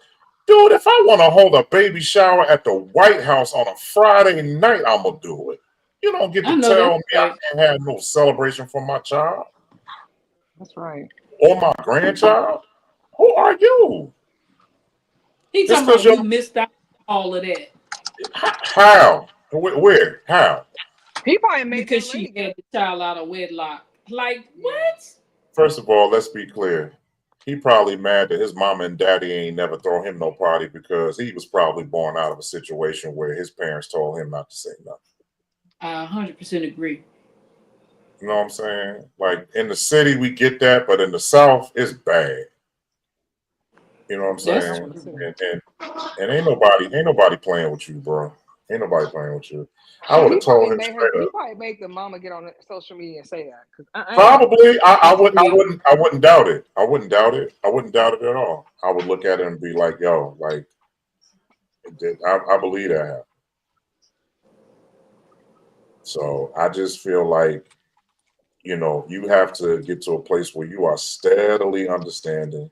Dude, if I want to hold a baby shower at the White House on a Friday night, I'm going to do it. You don't get I to know tell that's me I right. can't have no celebration for my child That's right. or my grandchild. Who are you? He Just talking because about you're we missed out on all of that how? Where? How? He probably made because that she lady go. had the child out of wedlock. Like Yeah. what? First of all, let's be clear. He probably mad that his mama and daddy ain't never throw him no party because he was probably born out of a situation where his parents told him not to say nothing. I 100% agree. You know what I'm saying? Like in the city, we get that, but in the South, it's bad. You know what I'm That's Oh, saying? let's true. see. And ain't nobody playing with you, bro. Ain't nobody playing with you. I So would have told him straight he up. probably made the mama get on social media and say that. Cause I ain't gonna lie. Probably, I would, Probably. I wouldn't doubt it. I wouldn't doubt it. I wouldn't doubt it at all. I would look at it and be like, yo, like, I believe that happened. So I just feel like, you have to get to a place where you are steadily understanding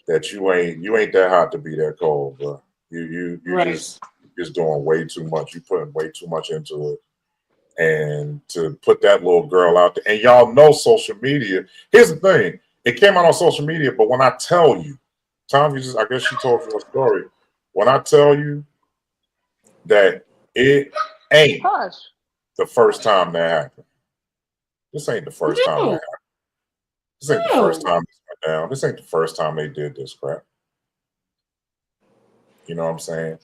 that you ain't that hot to be that cold, bro. You Right. just doing way too much. You putting way too much into it. And to put that little girl out there, and y'all know social media. Here's the thing: it came out on social media, but when I tell you, Tom, I guess she told you a story. When I tell you that it ain't Hush. the first time that happened, this ain't the first time that No. happened. This ain't the first No. time this went down. This ain't the first time they did this crap. You know what I'm saying?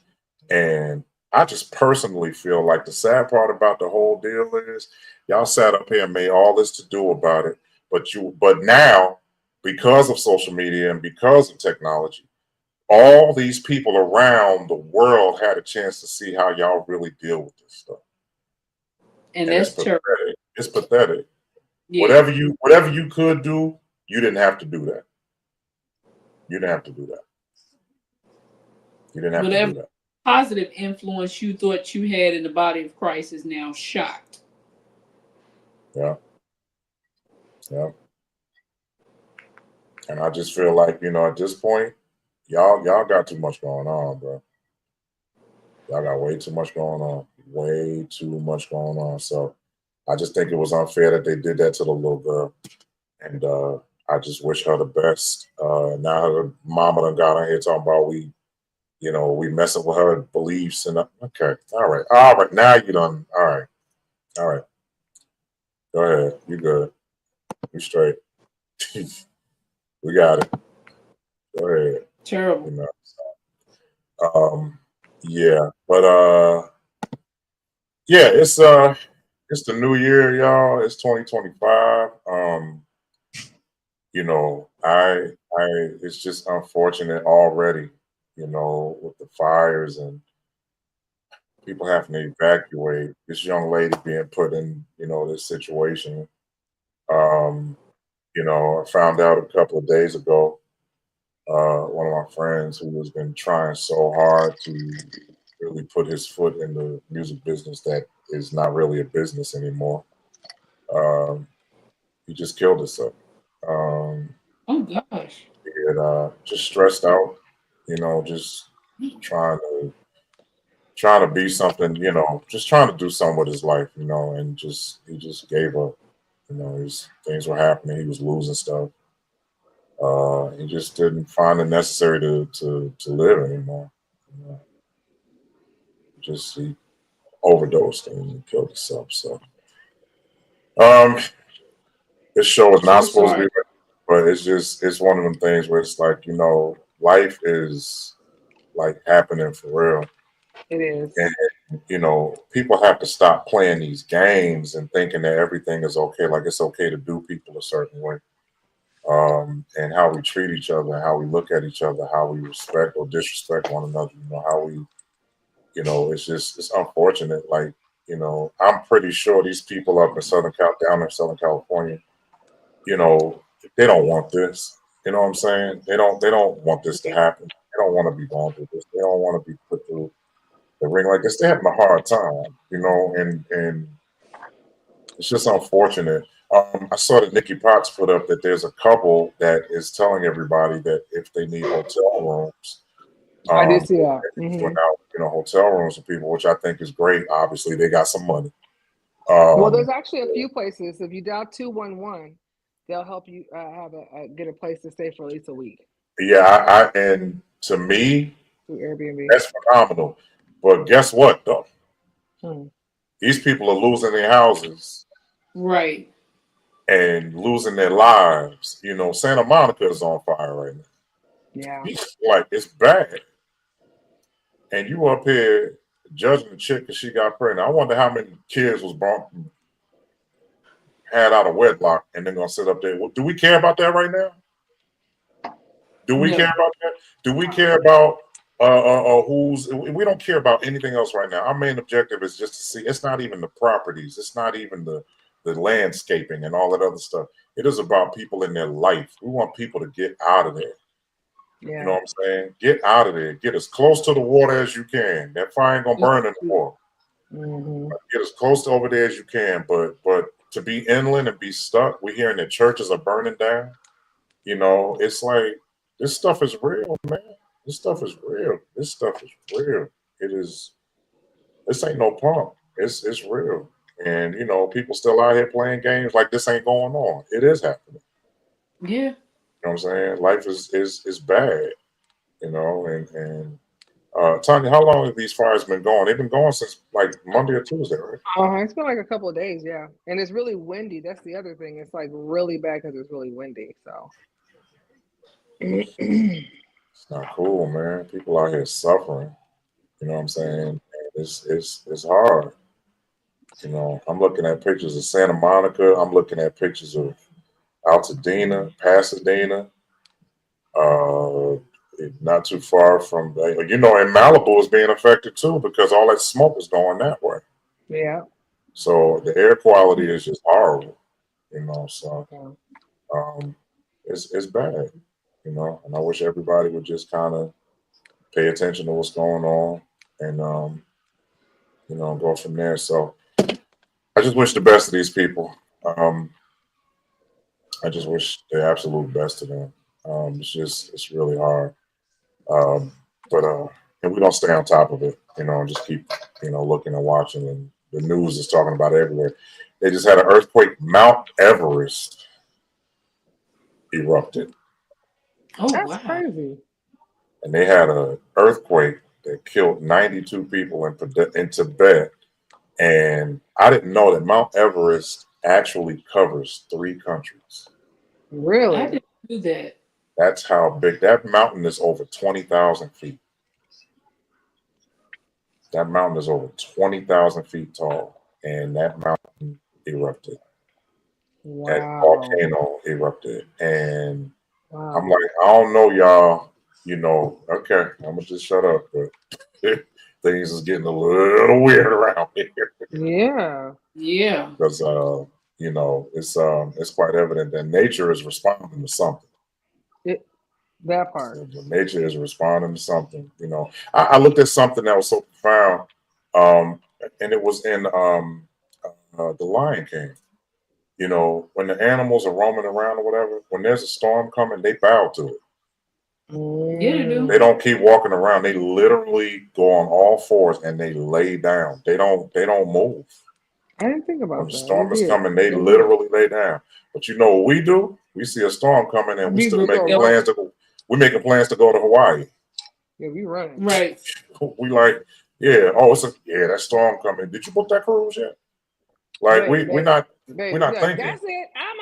And I just personally feel like the sad part about the whole deal is y'all sat up here and made all this to do about it, but now because of social media and because of technology, all these people around the world had a chance to see how y'all really deal with this stuff. And And it's that's terrible. pathetic. It's pathetic. Yeah. Whatever you could do, you didn't have to do that. You didn't have to do that. You didn't have to Whatever do that. positive influence you thought you had in the body of Christ is now shot. Yeah. Yeah. And I just feel like, at this point, y'all got too much going on, bro. Y'all got way too much going on. Way too much going on. So I just think it was unfair that they did that to the little girl. And I just wish her the best. Now her mama done got on here talking about we messing with her beliefs and okay. All right. All right. Now you done. All right. All right. Go ahead. You good. You straight. We got it. Go ahead. Terrible. You know. Yeah. But yeah, it's the new year, y'all. It's 2025. I it's just unfortunate already, with the fires and people having to evacuate. This young lady being put in, this situation. Um, I found out a couple of days ago, one of my friends who has been trying so hard to really put his foot in the music business that is not really a business anymore. Um, he just killed himself. Um, Oh gosh. and just stressed out, just trying to trying to be something, just trying to do something with his life, and he just gave up. Things were happening. He was losing stuff. He just didn't find it necessary to live anymore. You know, just he overdosed and he killed himself. So um, this show is not So supposed to be, sorry. but it's one of them things where it's like life is like happening for real, It is. and people have to stop playing these games and thinking that everything is okay. Like it's okay to do people a certain way. And how we treat each other, how we look at each other, how we respect or disrespect one another. How we, it's unfortunate. Like, I'm pretty sure these people up in down in Southern California, you know, they don't want this. You know what I'm saying? They don't want this to happen. They don't want to be going through this. They don't want to be put through the ring like this. They're having a hard time, and it's just unfortunate. I saw that Nikki Potts put up that there's a couple that is telling everybody that if they need hotel rooms, I did um, see that. putting out hotel rooms for people, which I think is great. Obviously, they got some money. Well, there's Um, actually a few places. If you dial 211, they'll help you have get a place to stay for at least a week yeah, and to me, through Airbnb. that's phenomenal. But guess what, though? Hmm. These people are losing their houses Right. and losing their lives. Santa Monica is on fire right Yeah. now. Like it's bad. And you up here judging the chick because she got pregnant. I wonder how many kids was had out of wedlock and then gonna sit up there. Do we care about that right now? Do we care No. about that? Do we No. care about who's? We don't care about anything else right now. Our main objective is just to see. It's not even the properties. It's not even the landscaping and all that other stuff. It is about people in their life. We want people to get out of there. You know Yeah. what I'm saying? Get out of there. Get as close to the water as you can. That fire ain't gonna burn anymore. Hmm. Get as close to over there as you can. But to be inland and be stuck, we're hearing that churches are burning down. It's like this stuff is real, man. This stuff is real. This stuff is real. It is. This ain't no pump. It's real. And people still out here playing games like this ain't going on. It is happening. Yeah. You know what I'm saying? Life is bad. And Tanya, how long have these fires been going? They've been going since like Monday or Tuesday, right? It's been like a couple of days, yeah. And it's really windy. That's the other thing. It's like really bad because it's really windy. So It's not cool, man. People out here suffering. You know what I'm saying? And it's hard. I'm looking at pictures of Santa Monica. I'm looking at pictures of Altadena, Pasadena. Uh, not too far from, and Malibu is being affected too because all that smoke is going that way. yeah. So the air quality is just horrible. So Yeah. um, it's bad. you know, and I wish everybody would just kind of pay attention to what's going on and, you know, go from there. So I just wish the best of these people. Um, I just wish the absolute best of them. It's really hard. Um, but and we don't stay on top of it, you know, and just keep, you know, looking and watching. And the news is talking about it everywhere. They just had an earthquake. Mount Everest erupted, Oh That's wow. crazy. and they had an earthquake that killed 92 people in Tibet. And I didn't know that Mount Everest actually covers 3 countries. I Really? didn't do that. That's how big that mountain is. Over 20,000 feet. That mountain is over 20,000 feet tall, and that mountain erupted. That Wow. volcano erupted, and I'm Wow. like, I don't know, y'all. You know, okay, I'm gonna just shut up. But things is getting a little weird around here Yeah. Yeah. because you know, it's quite evident that nature is responding to something. It, that part. Nature is responding to something. You know, I looked at something that was so profound, um, and it was in the Lion King. You know, when the animals are roaming around or whatever, when there's a storm coming, they bow to it. Yeah, they do. They Mm. don't keep walking around. They literally go on all fours and they lay down. They don't move. I didn't think When about the that. They storm is did. coming, they They did. literally lay down. But you know what we do? We see a storm coming and we We still go making run. plans to go. We're making plans to go to Hawaii. Yeah, we running. Right. We like, yeah, oh, yeah, that storm coming. Did you book that cruise yet? Like Baby, we're baby, not we're baby. Be not like, thinking that's it. I'm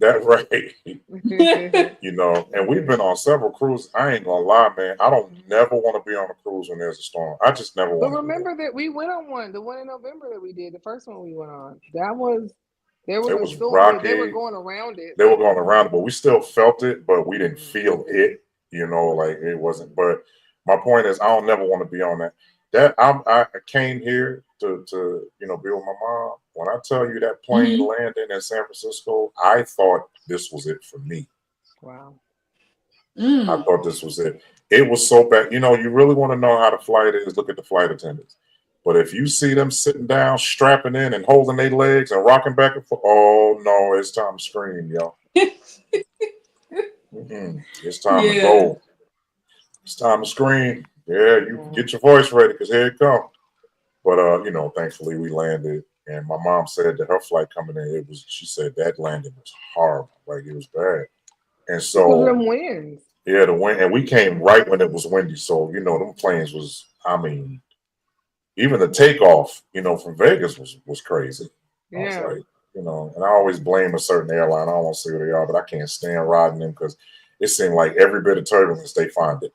that right. out. You know, and we've been on several cruises. I ain't gonna lie, man. I don't never want to be on a cruise when there's a storm. I just never But want to do that. remember that we went on one, the one in November that we did, the first one we went on. That was there was It a was storm. They were rocky. going around it. They were going around, but we still felt it, but we didn't Mhm. feel it. You know, like it wasn't. But my point is, I don't never want to be on that. I came here to you know be with my mom. When I tell you that plane Hmm. landed in San Francisco, I thought this was it for me. Wow. I Mm. thought this was it. It was so bad. You know, you really want to know how the flight is, look at the flight attendants. But if you see them sitting down, strapping in and holding their legs and rocking back and forth, oh no, it's time to scream, y'all. It's time to Yeah. go. It's time to scream. Yeah, you Yeah. get your voice ready because here it comes. But you know, thankfully we landed. And my mom said that her flight coming in, she said that landing was horrible. Like it was bad. And Because of so them winds. yeah, the wind, and we came right when it was windy. So, you know, them planes was, I mean, even the takeoff, you know, from Vegas was crazy. I was Yeah. like, you know, and I always blame a certain airline. I don't want to say who they are, but I can't stand riding them because it seemed like every bit of turbulence they find it.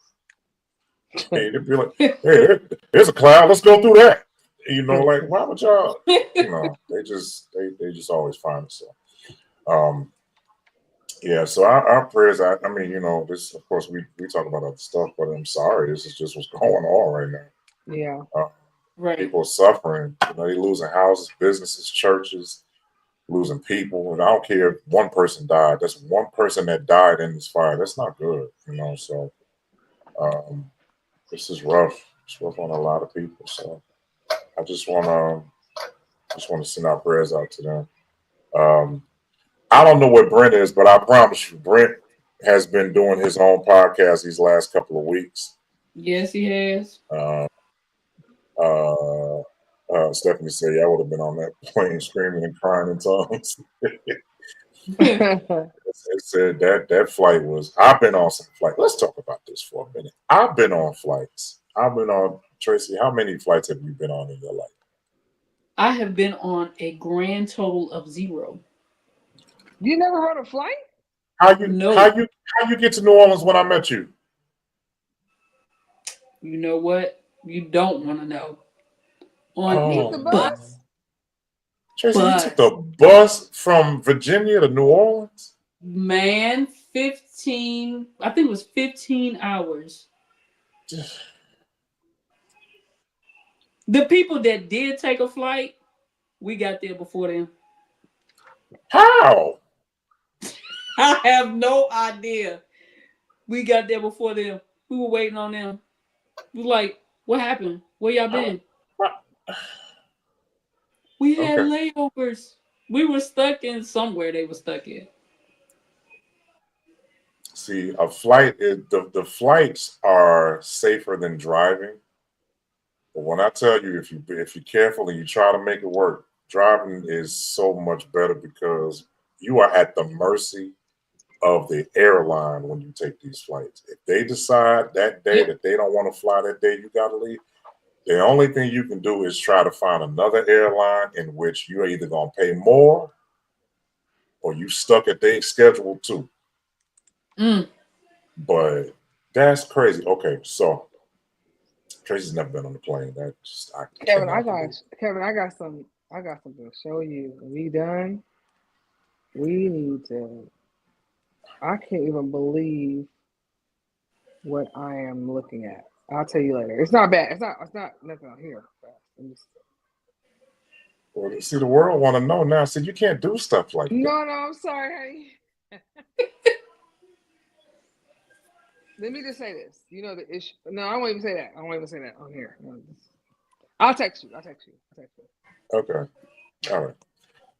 They'd be like, hey, there's a cloud, let's go through that. You know, like, why would y'all? You know, they just always find it. So um yeah, so our prayers, I mean, you know, this of course we talk about other stuff, but I'm sorry, this is just what's going on right Yeah. now. Right. People are suffering, you know, they losing houses, businesses, churches, losing people. And I don't care if one person died. That's one person that died in this fire. That's not good, you know. So um this is rough. It's rough on a lot of people. So I just want to send our prayers out to them. Um I don't know where Brent is, but I promise you, Brent has been doing his own podcast these last couple of weeks. Yes, he has. Uh, Stephanie said, "Yeah, I would have been on that plane screaming and crying in tongues." It said that flight was. I've been on some flights. Let's talk about this for a minute. I've been on flights. I've been on Tracy. How many flights have you been on in your life? I have been on a grand total of 0. You never heard of flight? How you how No. you how you get to New Orleans when I met you? You know what? You don't want to know. On You a took the Oh man. bus? bus. Tracy, you took Bus. the bus from Virginia to New Orleans? Man, 15, I think it was 15 hours. The people that did take a flight, we got there before them. How? I have no idea. We got there before them. We were waiting on them. We were like, what happened? Where y'all been? We had Okay. layovers. We were stuck in somewhere they were stuck in. See, a flight is the flights are safer than driving. But when I tell you, if you're careful and you try to make it work, driving is so much better because you are at the mercy of the airline when you take these flights. If they decide that day Yep. that they don't want to fly that day, you got to leave. The only thing you can do is try to find another airline in which you're either going to pay more or you stuck at their schedule too. Mm. But that's crazy. Okay, so Tracy's never been on the plane. That just I Kevin, cannot believe. I got something to show you. When we done, we need to. I can't even believe what I am looking at. I'll tell you later. It's not bad. It's not nothing out here. Well, see, the world want to know now. See, you can't do stuff like that. No, I'm sorry, honey. Let me just say this. You know the issue. No, I won't even say that. I won't even say that on here. No, I'll text you. Okay, all right.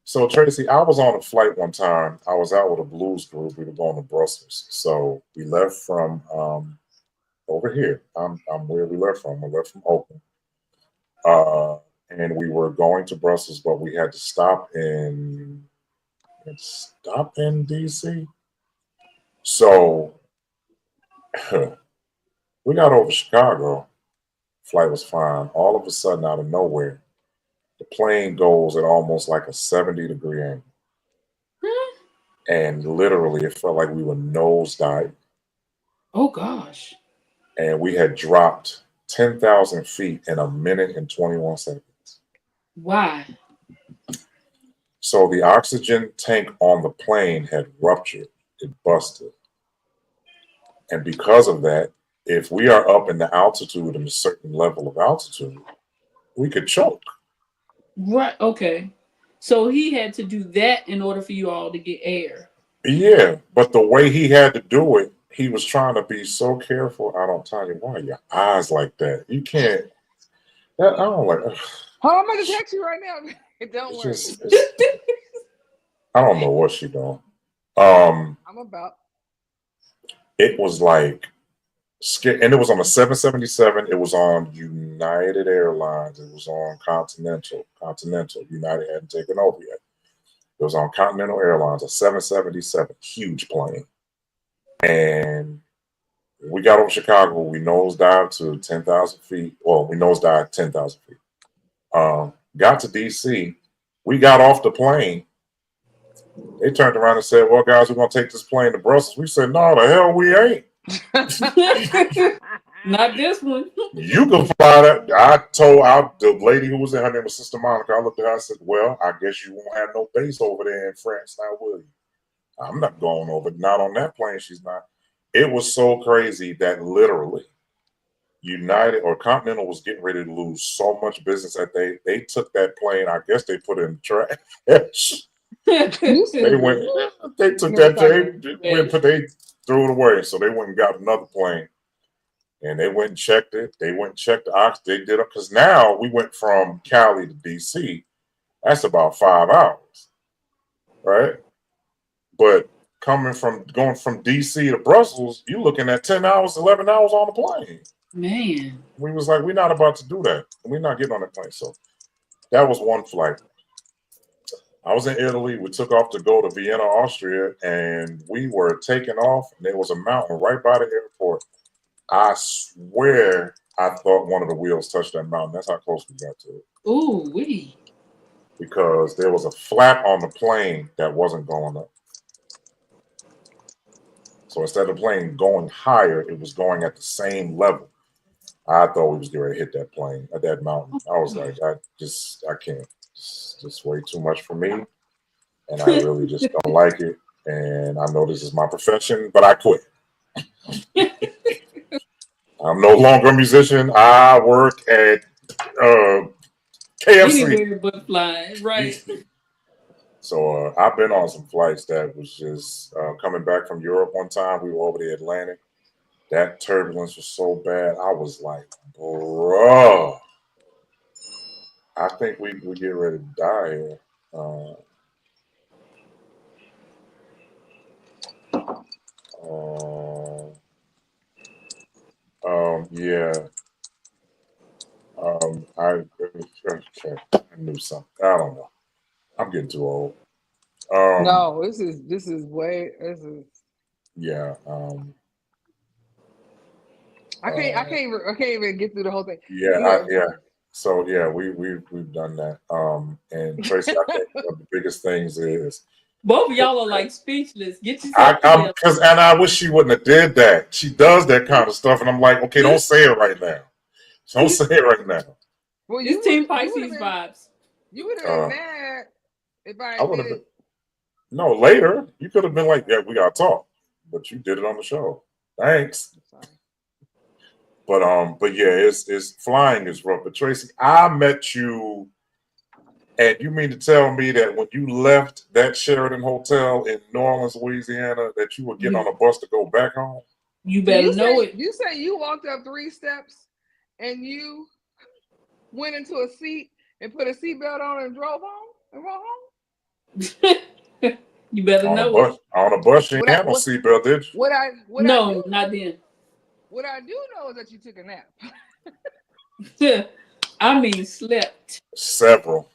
So Tracy, I was on a flight one time. I was out with a blues group. We were going to Brussels. So we left from over here. I'm where we left from. We left from Oakland. Uh, and we were going to Brussels, but we had to stop in DC. So we got over Chicago. Flight was fine. All of a sudden, out of nowhere, the plane goes at almost like a 70-degree angle. And literally, it felt like we were nosedive. Oh gosh. And we had dropped 10,000 feet in a minute and 21 seconds. Why? So the oxygen tank on the plane had ruptured, it busted. And because of that, if we are up in the altitude in a certain level of altitude, we could choke. Right. Okay. So he had to do that in order for you all to get air. Yeah, but the way he had to do it, he was trying to be so careful. I don't tell you why your eyes like that. You can't. That I don't like. Oh, I'm gonna text you right now. Don't It's worry. just. I don't know what she doing. Um, I'm about. it was like, and it was on a 777. It was on United Airlines. It was on Continental. United hadn't taken over yet. It was on Continental Airlines, a 777, huge plane. And we got over Chicago. We nosedived to 10,000 feet. Well, we nosedived 10,000 feet. Got to DC. We got off the plane. They turned around and said, "Well, guys, we're going to take this plane to Brussels." We said, "No, the hell we ain't." Not this one. You can fly that. I told the lady who was in, her name was Sister Monica. I looked at her and said, "Well, I guess you won't have no base over there in France now, will you?" I'm not going over. Not on that plane. She's not. It was so crazy that literally United or Continental was getting ready to lose so much business that they took that plane. I guess they put it in the trash. They went. They took that. They threw it away. So they went and got another plane. And they went and checked it. They went and checked the ox. They did it because now we went from Cali to DC. That's about 5 hours, right? But going from DC to Brussels, you're looking at 10 hours, 11 hours on the plane. Man. We was like, we're not about to do that. We're not getting on that plane. So that was one flight. I was in Italy. We took off to go to Vienna, Austria, and we were taking off, and there was a mountain right by the airport. I swear I thought one of the wheels touched that mountain. That's how close we got to it. Ooh, wee. Because there was a flap on the plane that wasn't going up. So instead of the plane going higher, it was going at the same level. I thought we was getting ready to hit that plane at that mountain. I was like, I can't. It's just way too much for me. And I really just don't like it. And I know this is my profession, but I quit. I'm no longer a musician. I work at KFC. Anywhere but flying, right? So I've been on some flights that was just coming back from Europe one time. We were over the Atlantic. That turbulence was so bad. I was like, bruh, I think we get ready to die here. Uh, uh, yeah. Okay, I knew something. I don't know. I'm getting too old. No, this is way this is. Yeah. I can't even get through the whole thing. Yeah. So yeah, we've done that. And Tracy, I think one of the biggest things is Both of y'all are like speechless. Get yourself I'm together. because and I wish she wouldn't have did that. She does that kind of stuff, and I'm like, okay, don't say it right now. Don't say it right now. Well, It's Team Pisces vibes. you would have been mad if I I would did have been it. no later. You could have been like, yeah, we gotta talk, but you did it on the show. Thanks. Sorry. But yeah, it's flying is rough. But Tracy, I met you, and you mean to tell me that when you left that Sheraton Hotel in New Orleans, Louisiana, that you were getting on a bus to go back home? You better know it. You say you walked up 3 steps and you went into a seat and put a seatbelt on and drove home and went home? You better know it. On a bus, you had no seatbelt, did you? No, not then. What I do know is that you took a nap. I mean, slept. Several.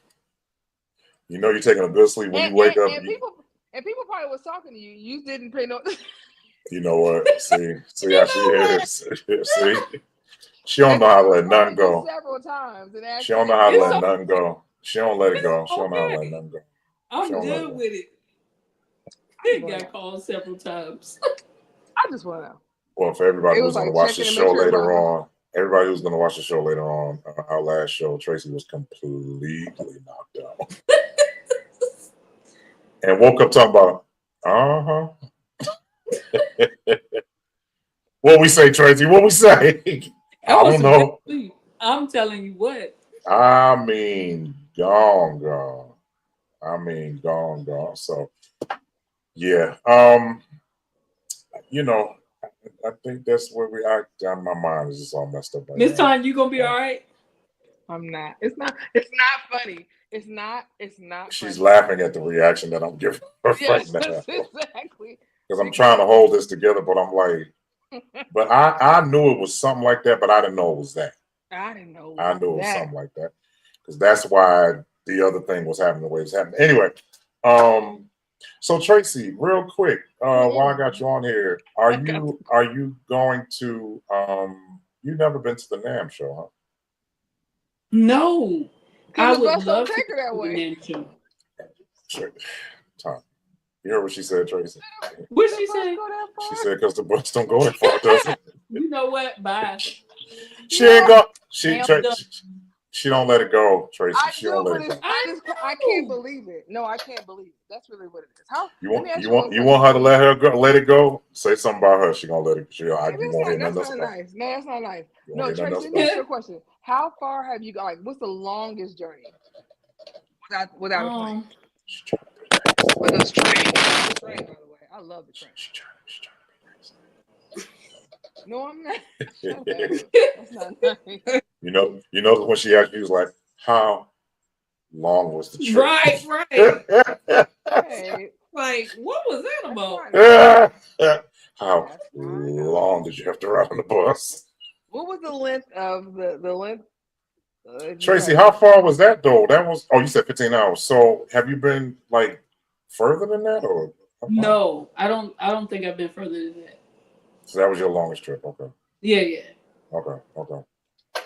You know you're taking a good sleep when you wake up. And people probably was talking to you. You didn't pay no. You know what? See how she is. See, she don't know how to let nothing go. Several times, and she don't know how to let nothing go. She don't let it go. She don't know how to let nothing go. I'm good with it. He got called several times. I just want to know. Well, for everybody who's going to watch the show later on, our last show, Tracy was completely knocked out and woke up talking about, what we say, Tracy? What we say? I don't know. I'm telling you what. I mean, gone. So, yeah. I think that's where we are. My mind is just all messed up. Miss Tanya, you gonna be all right? I'm not. It's not funny. It's not. She's laughing at the reaction that I'm giving her right now. Exactly. Because I'm trying to hold this together, but I'm like, but I knew it was something like that, but I didn't know it was that. I didn't know. I knew it was something like that, because that's why the other thing was happening the way it's happening. Anyway, so Tracy, real quick, while I got you on here, are you going to you've never been to the NAMM show, huh? No. I would love to take her that way. Tom, you heard what she said, Tracy? What she say? She said because the bus don't go that far, does it? You know what? Bye. She ain't go. She don't let it go, Tracy. She don't let it go. I can't believe it. No, I can't believe it. That's really what it is. How you want her to let it go? Say something about her. She gonna let it. That's not nice. No, that's not nice. No, Tracy, let me ask you a question. How far have you got? Like, what's the longest journey without a plane? With those trains, by the way, I love the train. No, I'm not. That's not nice. You know when she asked me, she was like, "How long was the trip?" Right. Hey, like, what was that about? How long did you have to ride on the bus? What was the length of the length? Tracy, how far was that though? That was you said 15 hours. So have you been like further than that, or no? I don't think I've been further than that. So that was your longest trip, okay? Yeah. Okay.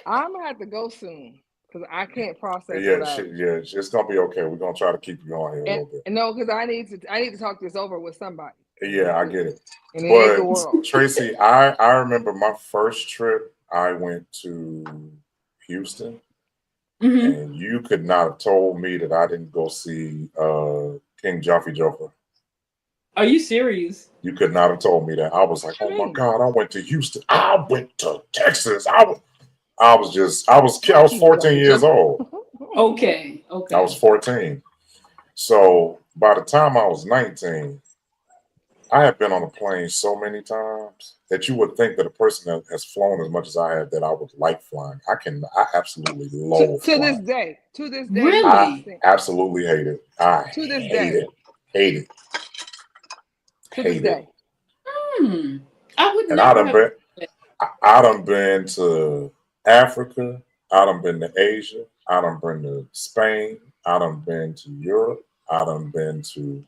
I'm gonna have to go soon because I can't process. It's gonna be okay. We're gonna try to keep you on here a little bit. No, because I need to talk this over with somebody. Yeah, I get it. And it ain't the world. Tracy, I remember my first trip. I went to Houston, and you could not have told me that I didn't go see King Jaffe Joffer. Are you serious? You could not have told me that. I was like, oh my God, I went to Houston. I went to Texas. I was 14 years old. Okay. I was 14. So by the time I was 19, I have been on a plane so many times that you would think that a person that has flown as much as I have that I would like flying. I absolutely loathe To this flying. day, to this day, you I Really? understand. absolutely hate it. I To this hate day, it. Hate it. to this Hate it. day. Hmm. I would And I never done have. been I done been to Africa. I done been to Asia. I done been to Spain. I done been to Europe. I done been to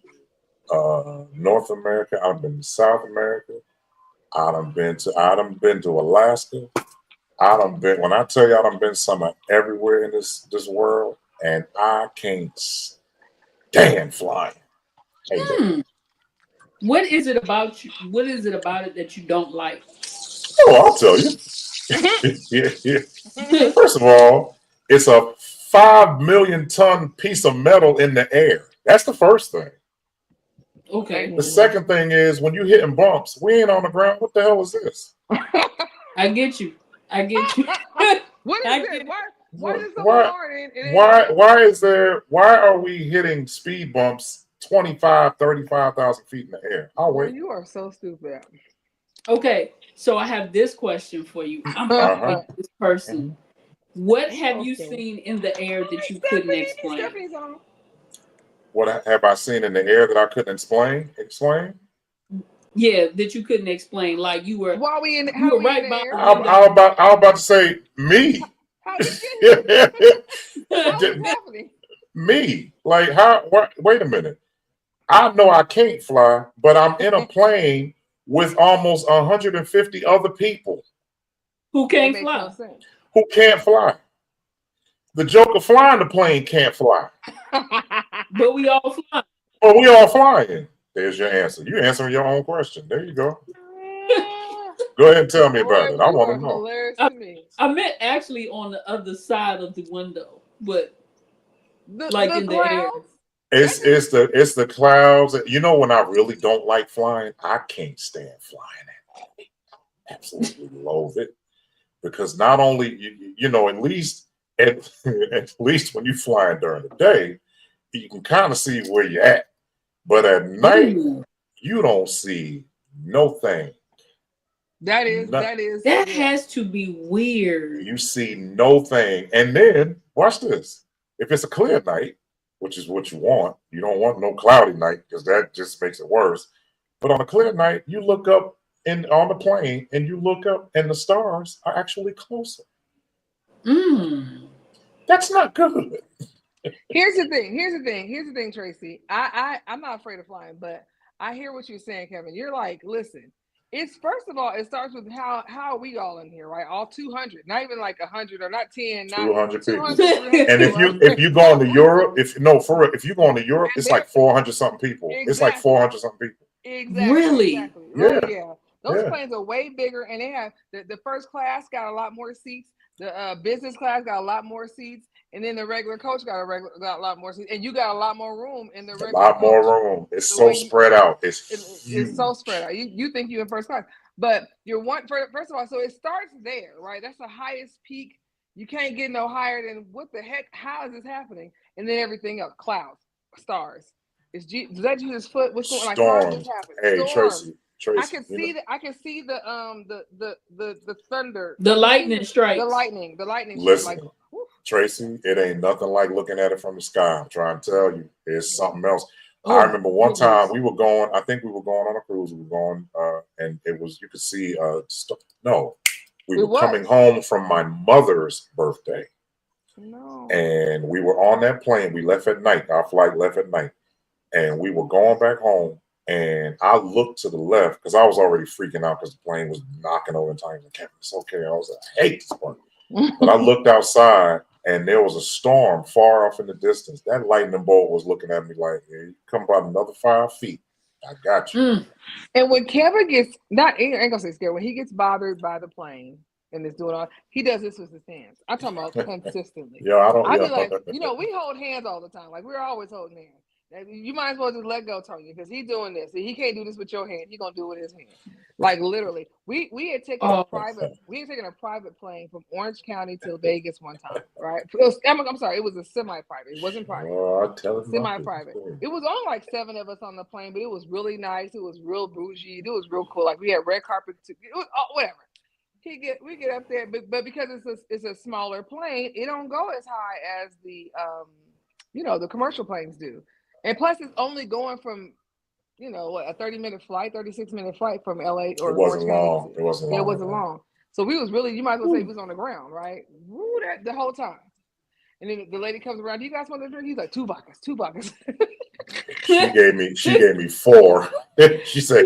North America. I done been to South America. I done been to Alaska. I done been when I tell you I done been somewhere everywhere in this world, and I can't stand flying. Hate it. Hmm. What is it about you? What is it about it that you don't like? Oh, I'll tell you. First of all, it's a 5 million ton piece of metal in the air. That's the first thing. Okay, The second thing is when you hitting bumps, we ain't on the ground. What the hell is this? I get you. I get you. What is I this? get it. Why is it so Why hard? And it ain't like why are we hitting speed bumps 25, 35,000 feet in the air? I'll boy, wait. you are so stupid. Okay, so I have this question for you. I'm Uh-huh. asking this person. Mhm. What You have you okay? seen in the air that Hi, you couldn't Stephanie. explain? Stephanie's on. What have I seen in the air that I couldn't explain? Explain? Yeah, that you couldn't explain. Like you How were we in right the by air? the window. I was about to say me. How did you get here? How is this happening? Me. Like how wait a minute. I know I can't fly, but I'm in a plane with almost 150 other people Who It can't makes no fly? sense. who can't fly. The joke of flying the plane can't fly. But we all fly. But we all flying. There's your answer. You answering your own question. There you go. Go ahead and tell me Boy, about it. I you want are to know. hilarious I, to me. I meant actually on the other side of the window, but like The in the air. clouds? That It's just it's the clouds. You know when I really don't like flying, I can't stand flying. Absolutely loathe it because not only you know at least at least when you flying during the day, you can kind of see where you're at. But at night, Ooh, you don't see no thing. that is that yeah. has to be weird. You see no thing. And then watch this. If it's a clear night, which is what you want, you don't want no cloudy night because that just makes it worse. But on a clear night, you look up in on the plane and you look up and the stars are actually closer. Mm. That's not good. Here's the thing. Here's the thing, Tracy. I'm not afraid of flying, but I hear what you're saying, Kevin. You're like, listen. It's first of all, it starts with how are we all in here, right? All 200, not even like 100 or not 10, not 200 people. 200, 300 And people, right? if you going to Europe, if no for real, if you going to Europe, And it's they're like 400 something people. It's like exactly. 400 something people. Really? Exactly. Right. Yeah, Yeah. Those yeah. planes are way bigger, and they have the first class got a lot more seats. The business class got a lot more seats, and then the regular coach got a lot more seats, and you got a lot more room in the A regular lot more coach. room. It's The so way you spread out. It's it's so spread huge. out. You think you're in first class, but you're one first of all. So it starts there, right? That's the highest peak. You can't get no higher than what the heck? How is this happening? And then everything else, clouds, stars. Is that Jesus' foot? What's going on? Like, how is this Storms. happening? Hey, Storms. Tracy, you know, I can see the thunder. The I can see lightning strikes. the lightning strike. Like, listen, whew, Tracy, it ain't nothing like looking at it from the sky. I'm trying to tell you, it's something else. I Oh my remember one time goodness. we were going, I think we were going on a cruise. We were going, and it was, you could see, no, we it were coming was home from my mother's birthday. no. And we were on that plane. We left at night. Our flight left at night. And we were going back home. And I looked to the left because I was already freaking out because the plane was knocking over and time. Like, it's okay. I was like, I hate this part. But I looked outside and there was a storm far off in the distance. That lightning bolt was looking at me like, hey, you come about another 5 feet. I got you. Mm. And when Kevin gets not, I ain't gonna say scared. When he gets bothered by the plane and is doing all, he does this with his hands. I'm talking about consistently. Yeah, I don't, I'd be yeah. like, we hold hands all the time. Like we're always holding hands. You might as well just let go, Tony, because he's doing this. He can't do this with your hand. He's gonna do it with his hand. Like literally. We had taken a private plane from Orange County to Vegas one time, right? I'm sorry, it was a semi-private. It wasn't private. Semi-private. It was only like 7 of us on the plane, but it was really nice. It was real bougie. It was real cool. Like we had red carpet. It was whatever. We get up there, but because it's a smaller plane, it don't go as high as the the commercial planes do. And plus, it's only going from, a 30-minute flight, 36-minute flight from LA or Orange County. It wasn't long. It wasn't long. So we was really, you might as well say we was on the ground, right? Woo, that the whole time. And then the lady comes around, do you guys want to drink? He's like, 2 vodkas. She gave me 4. She said,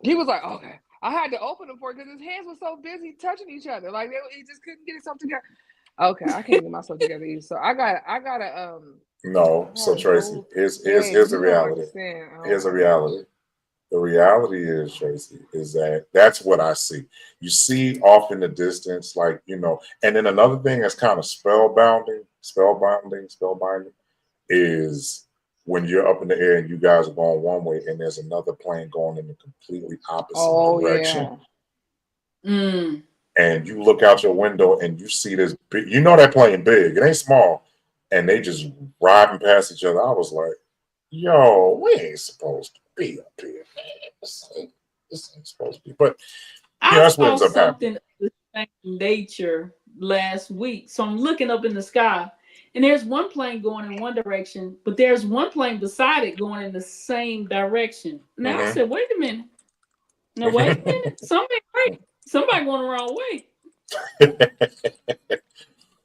he was like, okay. I had to open them for it because his hands were so busy touching each other. Like he just couldn't get himself together. Okay, I can't get myself together either. So I gotta No, so Tracy, here's the reality. Here's the reality. The reality is, Tracy, is that's what I see. You see off in the distance, like, and then another thing that's kind of spellbinding is when you're up in the air and you guys are going one way and there's another plane going in the completely opposite direction. Yeah. And you look out your window and you see this big, that plane big, it ain't small. And they just riding past each other. I was like, yo, we ain't supposed to be up here, man. This ain't supposed to be. But I saw something of the same nature last week. So I'm looking up in the sky, and there's one plane going in one direction, but there's one plane beside it going in the same direction. Now I said, wait a minute. Now wait a minute. Somebody going the wrong way.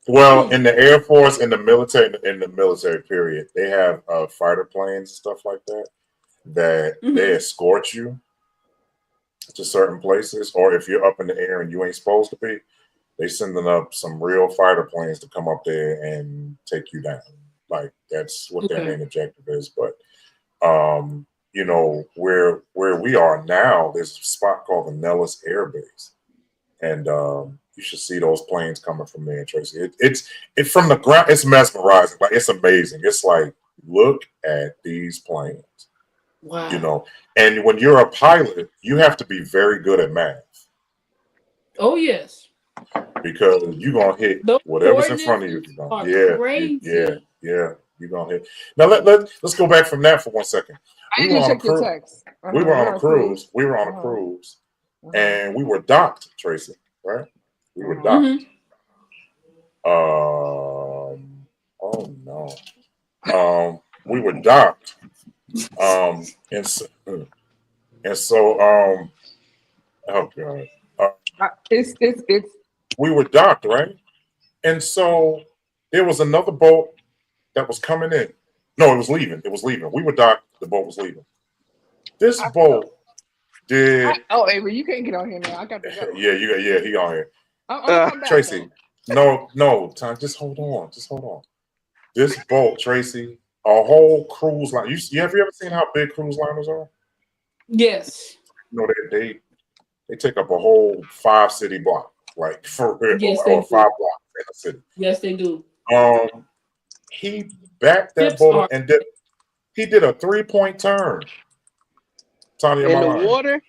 Well, in the Air Force, in the military period, they have fighter planes and stuff like that they escort you to certain places, or if you're up in the air and you ain't supposed to be, they sending up some real fighter planes to come up there and take you down. Like that's what their main objective is. But where we are now, there's a spot called the Nellis Air Base, and you should see those planes coming from there, Tracy. It's from the ground. It's mesmerizing. Like it's amazing. It's like, look at these planes. Wow. And when you're a pilot, you have to be very good at math. Oh yes. Because you're gonna hit whatever's in front of you. Yeah. You're gonna hit. Now let's go back from that for 1 second. We were on a cruise. We were on a cruise. And we were docked, Tracy. Right? We were docked. Oh no. We were docked. And so oh god. It's we were docked, right? And so there was another boat that was coming in. No, it was leaving. We were docked, the boat was leaving. This boat did Avery, you can't get on here now. I got to go. He on here. Tracy, no, Tom, just hold on. This boat, Tracy, a whole cruise line. Have you ever seen how big cruise liners are? Yes. They take up a whole 5-city block, like for real, or 5 blocks in a city. Yes, they do. He backed that boat and did a 3-point turn. Tony, in the water.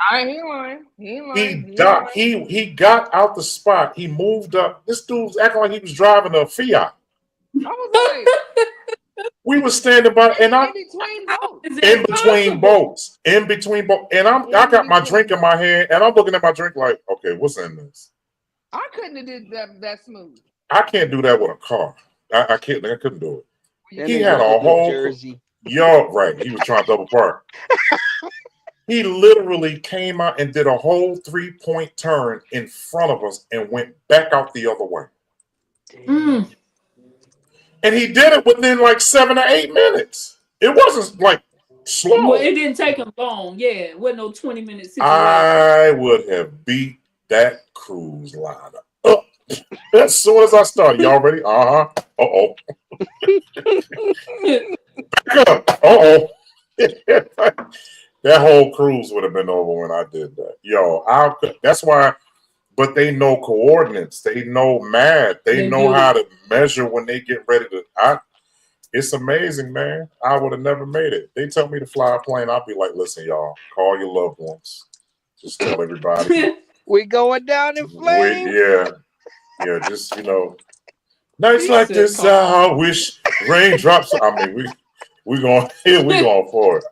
I ain't lying. He got out the spot. He moved up. This dude's acting like he was driving a Fiat. I was like, we were standing by, and in between boats, and I got my drink in my hand, and I'm looking at my drink like, okay, what's in this? I couldn't have did that smooth. I can't do that with a car. I couldn't do it. He had a whole Jersey. Right. He was trying to double park. He literally came out and did a whole 3-point turn in front of us and went back out the other way. And he did it within like 7 or 8 minutes. It wasn't like slow. Well, it didn't take him long. Yeah, it wasn't no 20 minutes. I would have beat that cruise liner up as soon as I started. Y'all ready? Uh-oh. Back up. That whole cruise would have been over when I did that. That's why. But they know coordinates. They know math. They know how to measure when they get ready to. It's amazing, man. I would have never made it. They tell me to fly a plane. I'll be like, listen, y'all, call your loved ones. Just tell everybody. We going down in flames. Yeah, just nights He like said, this, I wish raindrops. I mean, we going we going for it.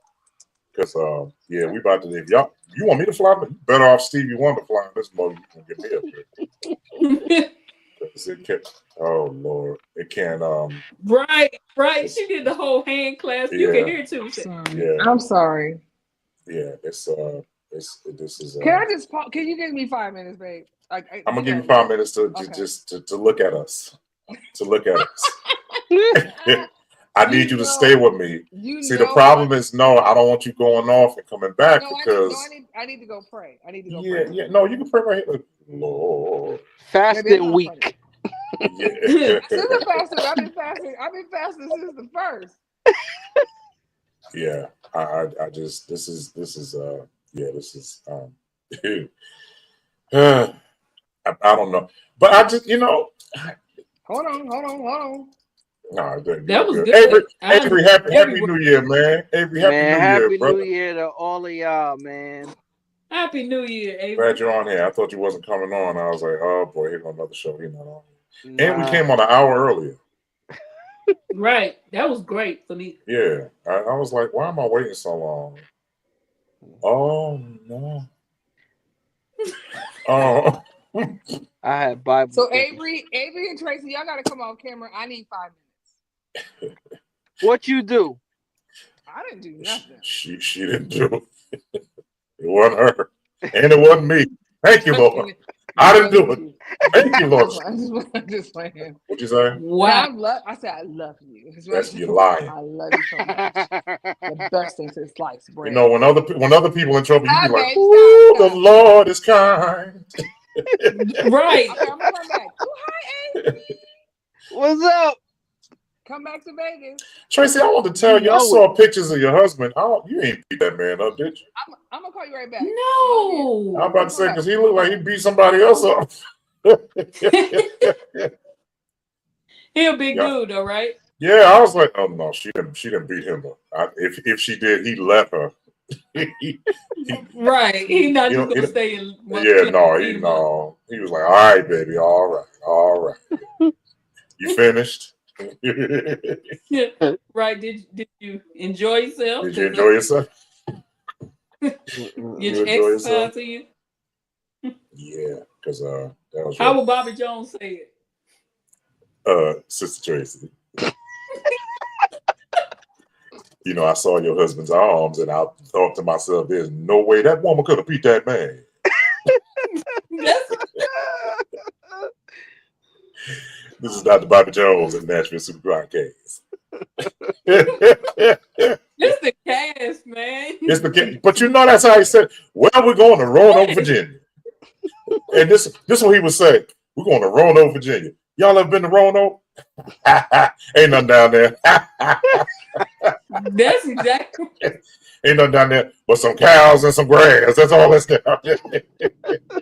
Cause we about to. If you want me to fly, but better off Stevie Wonder flying this mother. You can get me up here. Cause it can't. Oh Lord, it can't. Right. She did the whole hand clasp. You can hear it too. I'm sorry. Yeah, this is. Can you give me 5 minutes, babe? I'm gonna give you 5 minutes to look at us. To look at us. I need you to stay with me. See, the problem is, I don't want you going off and coming back because I need to go pray. I need to go pray. pray. Yeah, no, you can pray right here. Lord. Fasting week. Yeah. Since the fasting, I've been fasting since the first. Yeah, I just this is I don't know, but I just Hold on. No, that was good. Avery, happy New Year, man. Avery, Happy brother. New Year to all of y'all, man. Happy New Year, Avery. Glad you're on here. I thought you wasn't coming on. I was like, oh boy, here's another show. He's not on. And we came on an hour earlier. Right. That was great for me. Yeah. I was like, why am I waiting so long? Oh no. Oh. I had Bible. So Avery and Tracy, y'all gotta come on camera. I need 5 minutes. What you do? I didn't do nothing. She didn't do it. It wasn't her. And it wasn't me. Thank you, Lord. I didn't do it. Thank you, Lord. I'm just playing. What'd you say? Wow. I said I love you. That's you lying. I love you so much. The best thing since sliced bread. When other people in trouble, you be like, "Ooh, the Lord is kind." Right. Okay, I'm gonna come back. Oh, hi, Avery. What's up? Come back to Vegas. Tracy, I want to tell you, I saw pictures of your husband. You ain't beat that man up, did you? I'm gonna call you right back. No. I'm about to say, because he looked like he beat somebody else up. He a big dude, though, right? Yeah, I was like, oh no, she didn't beat him up. If she did, he let her. Right. He not just gonna stay in one place. No. He was like, all right, baby, all right. You finished? Right. Did you enjoy yourself? Did you enjoy yourself? Get your exercise to you? Yeah, because that was how would Bobby Jones say it? Sister Tracy. I saw your husband's arms, and I thought to myself, "There's no way that woman could have beat that man." This is Dr. Bobby Jones in Nashville Super Broadcast. It's the cast, man. It's the cast. But that's how he said, well, we're going to Roanoke, Virginia. And this what he would say. We're going to Roanoke, Virginia. Y'all ever been to Roanoke? Ain't nothing down there. That's exactly. Ain't nothing down there but some cows and some grass. That's all that's down there.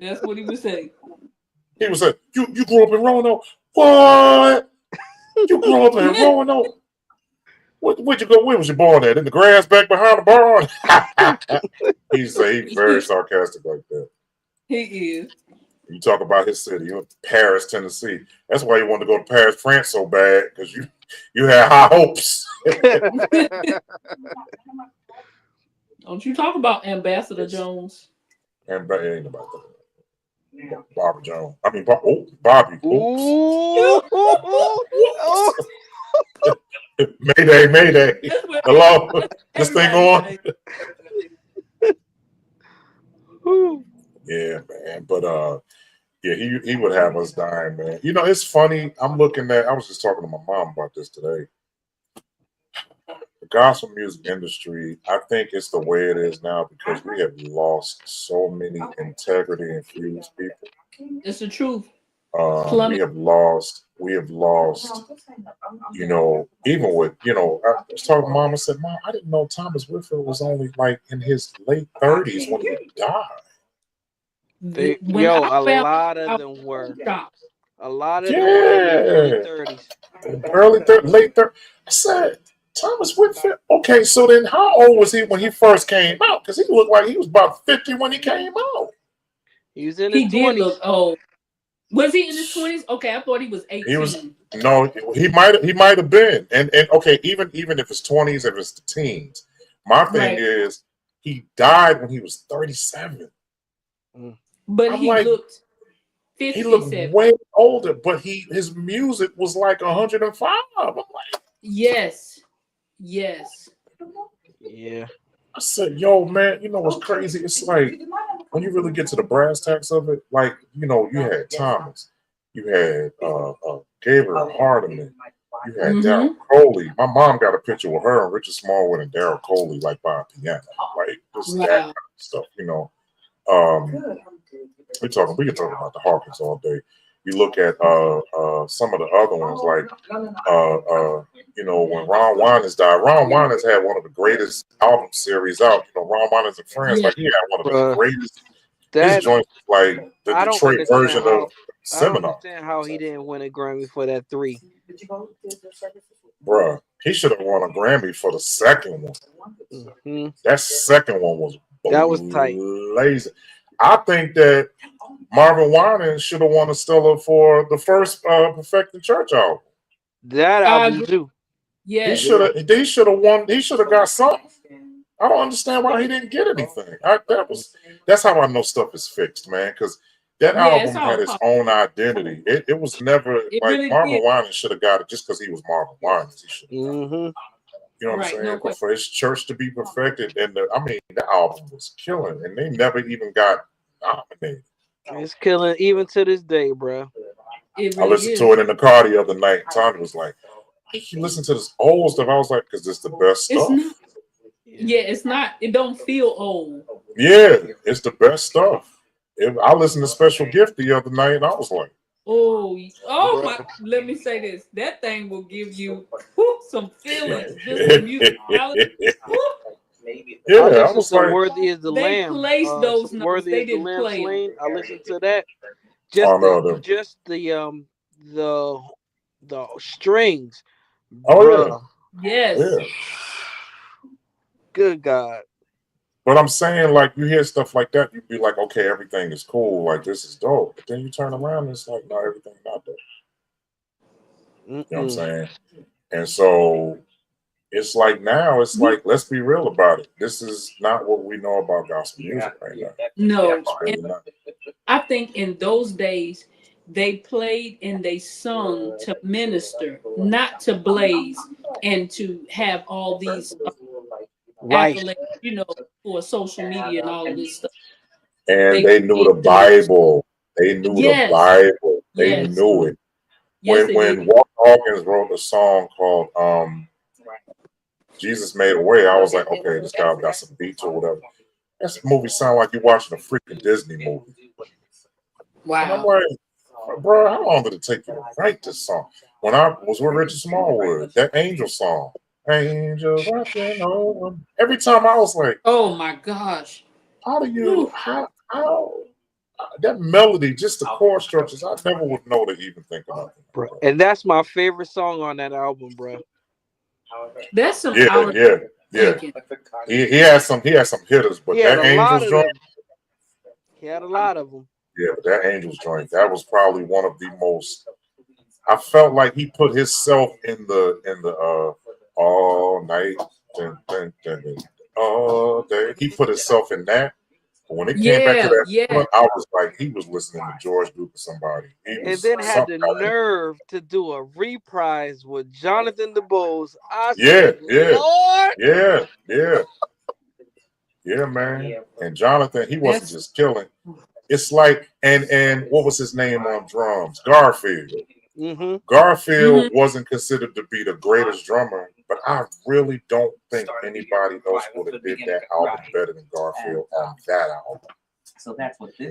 That's what he would say. He would say, you grew up in Roanoke? What? You grew up in Roanoke? Where'd you go? Where was you born at? In the grass back behind the barn? He's very sarcastic like that. He is. You talk about his city, Paris, Tennessee. That's why you wanted to go to Paris, France so bad, because you had high hopes. Don't you talk about Ambassador Jones. And ain't about that. Bobby Jones. I mean, Bobby. Mayday. Hello? This thing on? Yeah, man. But he would have us dying, man. It's funny. I was just talking to my mom about this today. The gospel music industry, I think it's the way it is now because we have lost so many integrity-infused people. It's the truth. We have lost, even with, I was talking to Mom, I said, Mom, I didn't know Thomas Whitfield was only like in his late 30s when he died. A lot of them were. A lot of them were in their early Yeah, 30s. late 30s. I said, Thomas Whitfield. Okay, so then how old was he when he first came out? Because he looked like he was about 50 when he came out. He was in his He did 20s. look old. Was he in his 20s? Okay, I thought he was He was 18. no, he might have been. And okay, even if it's 20s, if it's the teens. My thing Right. is he died when he was 37. Mm. But I'm he like, looked he looked 57. way older, but his music was like 105. I'm like, Yes. Yes. Yeah. I said, yo, man, you know what's crazy? It's like when you really get to the brass tacks of it, like, you had Thomas, you had Gabriel Hardiman, you had Daryl Mm-hmm. Coley. My mom got a picture with her and Richard Smallwood and Daryl Coley, like by a piano, like just that kind Wow. of stuff. Um, we can talk about the Hawkins all day. You look at some of the other ones, like when Ron Winans died. Ron Winans had one of the greatest album series out. Ron Winans and Friends, Yeah. like he had one of the Bruh. greatest. His That joint was like the I don't Detroit version understand of how I don't Seminar. understand how he didn't win a Grammy for that 3. Bruh, he should have won a Grammy for the second one. Hmm. That second one was That was tight. blazing. I think that Marvin Winans should have won a Stella for the first Perfecting Church album. That I album agree. too. Yes. They should have won. He should have got something. I don't understand why he didn't get anything. That's how I know stuff is fixed, man. Because that Yeah, it's album had all its own identity. It was never it like really Marvin did. Winans should have got it just because he was Marvin Winans. He should have got it. Hmm. You know what I'm Right. No saying? But question. for his church to be perfected, and the album was killing, and they never even got nominated. It's killing even to this day, bro. It I really listened to is. it in the car the other night. Tommy was like, "Hey, you listen to this old stuff?" I was like, "Because it's the best It's stuff." not. Yeah, it's not. It don't feel old. Yeah, it's the best stuff. I listened to Special Gift the other night, and I was like, Oh Bro. my! Let me say this. That thing will give you some feelings. Just the musicality. Woo. yeah, I I listened was to like, Worthy is the They Lamb. placed those notes. Worthy They is the didn't Lamb play them. slain. I listened to that. oh Just the no, them. just the the strings, Oh bruh. yeah, Yes. yeah. Good God. But I'm saying, like, you hear stuff like that, you'd be like, okay, everything is cool, like this is dope. But then you turn around, and it's like, no, everything's not dope. You know what I'm Mm-mm. saying? And so it's like now, it's like, let's be real about it. This is not what we know about gospel music right now. No. It's And really not. I think in those days they played and they sung to minister, not to blaze and to have all these Right. accolades, for social media and all of this stuff. And They they knew played the to minister. Bible. They knew the Yes. Bible. They Yes. knew it. Yes, When they did. when Walter Hawkins wrote a song called Jesus Made a Way, I was like, okay, this guy got some beats or whatever. This movie sound like you're watching a freaking Disney movie. And I'm Wow. like, bro, how long did it take you to write this song? When I was with Richard Smallwood, that Angel song, Angels watching over. Every time I was like, Oh my gosh. how do you, Whew. how that melody, just the chord structures, I never would know to even think about it. Bro. And that's my favorite song on that album, bro. That's some Yeah, out of yeah. thinking. He had some hitters, but He had that a lot Angels of joint, them. He had a lot of them. yeah, but that Angels joint, that was probably one of the most. I felt like he put himself in the all night, all day. He put himself in that. But when it came back to Yeah, that yeah. one, I was like, he was listening to George Duke or somebody. He And was then had something. the nerve to do a reprise with Jonathan DeBose. I Yeah, said, yeah, Lord. yeah, man. And Jonathan, he wasn't That's just killing. It's like and what was his name on drums? Garfield. Mm-hmm. Garfield mhm. wasn't considered to be the greatest drummer, but I really don't think anybody else would have did that album better than Garfield on that album.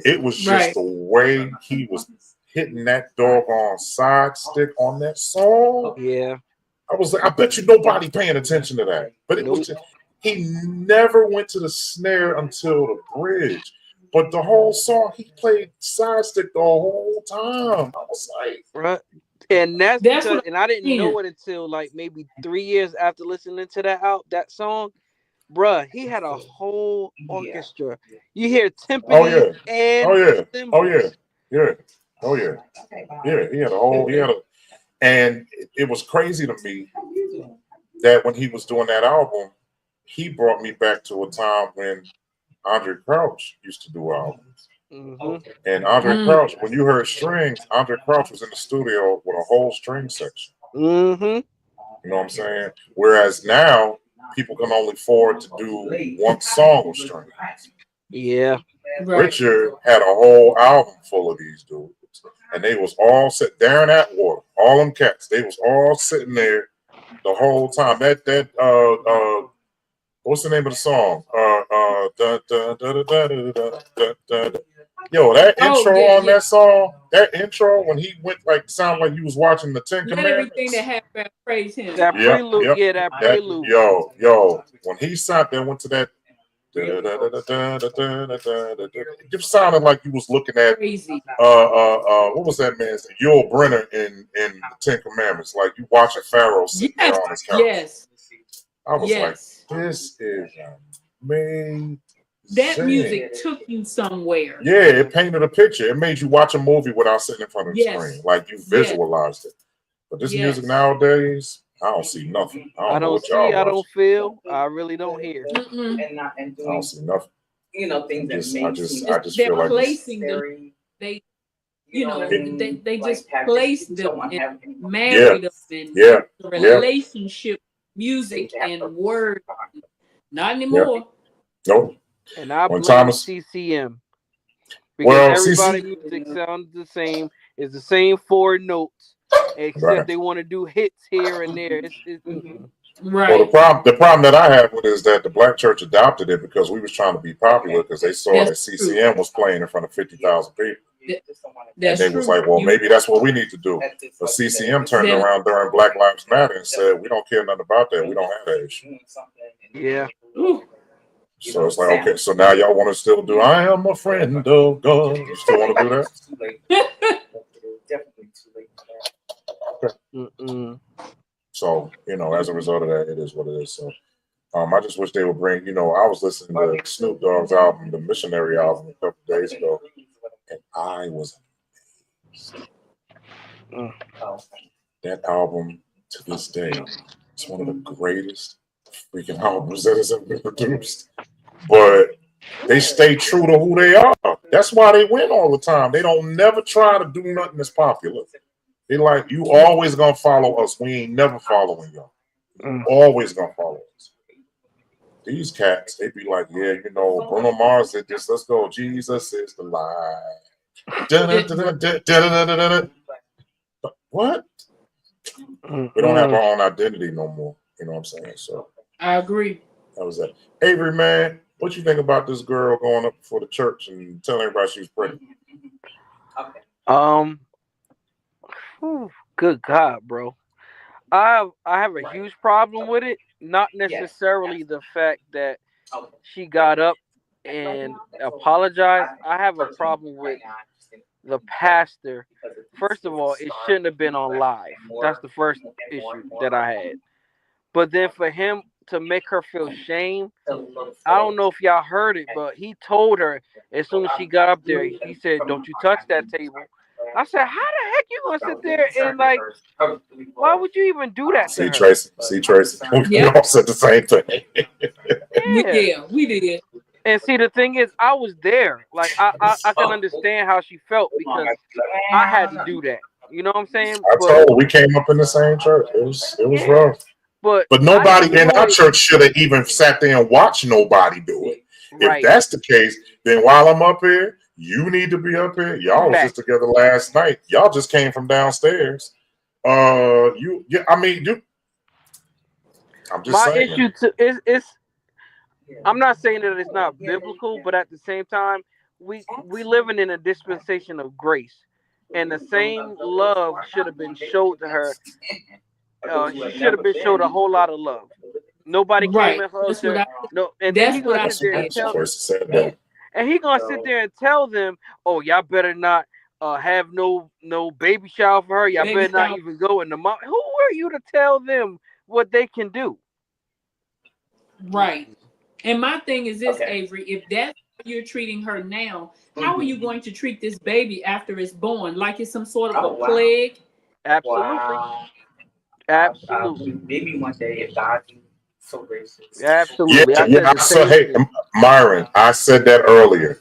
It was just Right. the way he was hitting that doggone side stick on that song. Yeah. I was like, I bet you nobody paying attention to that. But it was Nope. just, he never went to the snare until the bridge. But the whole song, he played side stick the whole time. I was like, Right. And that's That's because, what and I didn't I'm know saying. it until like maybe 3 years after listening to that song. Bruh, he had a whole orchestra. You hear oh timpanis yeah, oh and yeah, oh yeah, cymbals. yeah, oh yeah, yeah. And it was crazy to me that when he was doing that album, he brought me back to a time when Andre Crouch used to do albums. Hmm. And Andre Mm, Crouch, when you heard strings, Andre Crouch was in the studio with a whole string section. Hmm. You know what I'm saying? Whereas now, people can only afford to do one song with strings. Yeah. right. Richard had a whole album full of these dudes. And they was all sit Darren Atwater, all them cats, they was all sitting there the whole time. What's the name of the song? Yo, that Oh intro yeah, on yeah. that song, that intro when he went like sound like he was watching the Ten Let everything that Commandments. happened praise him. That Yep, prelude, yep. yeah, that That prelude. when he sat there, went to that. It just sounded like he was looking at Crazy. what was that man's name? Yul Brynner in the Ten Commandments, like you watching Pharaoh sitting there Yes, on his couch. yes, I was like, yes. this is amazing. That music took you somewhere. Yeah, it painted a picture. It made you watch a movie without sitting in front of the screen. Yes, Like you yes, visualized it. But this music yes. nowadays, I don't see nothing. I I don't know don't what see, y'all I don't watching. feel, I really don't hear. Mm-mm. I don't see nothing. I just They're feel like this. placing them. They, you know, It, they just place them and yeah, marry them in yeah, the yeah, relationship, music and word. Not yeah. anymore. Nope. And I When blame Thomas, CCM because well, everybody CC, music sounds the same. It's the same four notes, except right. they want to do hits here and there. Mm-mm. Well, Right. the problem that I have with it is that the black church adopted it because we was trying to be popular because they saw That's that true. CCM was playing in front of 50,000 people. That- And That's they was true. like, well, You maybe that's what we need to do. But CCM turned that around during Black Lives Matter and said, we don't care nothing about that. We don't have that issue. Yeah. ooh, So it's like, okay, so now y'all want to still do I am a friend of God. You still want to do that? Okay. Mm-mm. So, as a result of that, it is what it is. So I just wish they would bring, I was listening to Snoop Dogg's album, the Missionary album, a couple of days ago, and I was Mm. that album to this day. It's one of the greatest freaking albums that has ever been produced. But they stay true to who they are. That's why they win all the time. They don't never try to do nothing that's popular. They like, you always gonna follow us. We ain't never following y'all. Mm. Always gonna follow us. These cats, they be like, yeah, Bruno Mars did this. Let's go. Jesus is the light. What? We don't have Mm-mm. our own identity no more. You know what I'm saying? So I agree. that was that. Avery, man, what you think about this girl going up before the church and telling everybody she was pregnant? Um. Whew, good God, bro. I have a huge problem with it. Not necessarily the fact that she got up and apologized. I have a problem with the pastor. First of all, it shouldn't have been on live. That's the first issue that I had. But then for him to make her feel shame, I don't know if y'all heard it, but he told her as soon as she got up there, he said, "Don't you touch that table." I said, "How the heck you gonna sit there and like? Why would you even do that to See her?" Tracy. See Tracy. We Yep. all said the same thing. Yeah. We did. And see, the thing is, I was there. Like, I can understand how she felt because I had to do that. You know what I'm saying? I But told her we came up in the same church. It was yeah, rough. but But I nobody didn't in do our it church should have even sat there and watched nobody do it. If right. that's the case, then while I'm up here, you need to be up here. Y'all was just Fact. together last night. Y'all just came from downstairs. I'm just My saying. issue to is I'm not saying that it's not biblical, but at the same time, we living in a dispensation of grace, and the same love should have been showed to her. She should have been showed a whole lot of love. Nobody came Right. and hugged her. No, and then That's he what gonna I sit there and said. That's tell, Tracy said that. and he gonna sit there and tell them, "Oh, y'all better not have no baby shower for her. Y'all better not even go in the mom." Who are you to tell them what they can do? Right. And my thing is this, Avery, if that's how you're treating her now, how are you going to treat this baby after it's born? Like it's some sort of a plague? Absolutely. Absolutely. Maybe one day if God is so gracious. Absolutely. I Yeah. said the same Hey, thing. Myron, I said that earlier.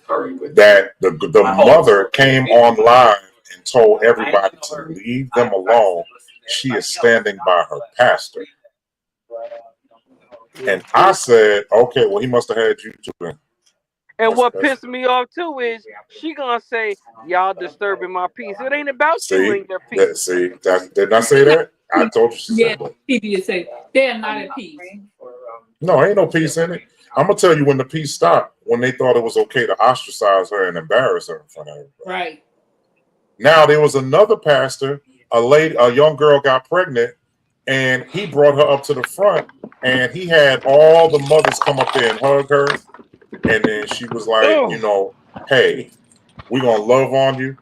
That the mother came on live and told everybody to leave them alone. She is standing by her pastor. And I said, okay, well, he must have had you too. And what pissed me off too is she gonna say, "Y'all disturbing my peace." It ain't about you and your peace. Didn't I say that? I told you she said that. He did say they're not at peace. No, ain't no peace in it. I'm gonna tell you when the peace stopped, when they thought it was okay to ostracize her and embarrass her in front of everybody. Right. Now there was another pastor, a young girl got pregnant, and he brought her up to the front, and he had all the mothers come up there and hug her, and then she was like, hey, we're gonna love on you.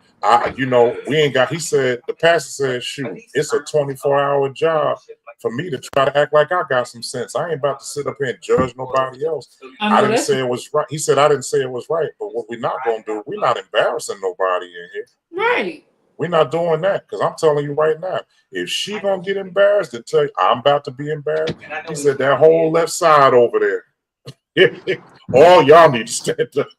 We ain't got. He said the pastor said, shoot, it's a 24-hour job for me to try to act like I got some sense. I ain't about to sit up here and judge nobody else. I didn't say it was right. He said I didn't say it was right, but what we're not gonna do, we're not embarrassing nobody in here. Right. We're not doing that, because I'm telling you right now, if she gonna get embarrassed, to tell you I'm about to be embarrassed. He said that whole left side over there, all y'all need to stand up.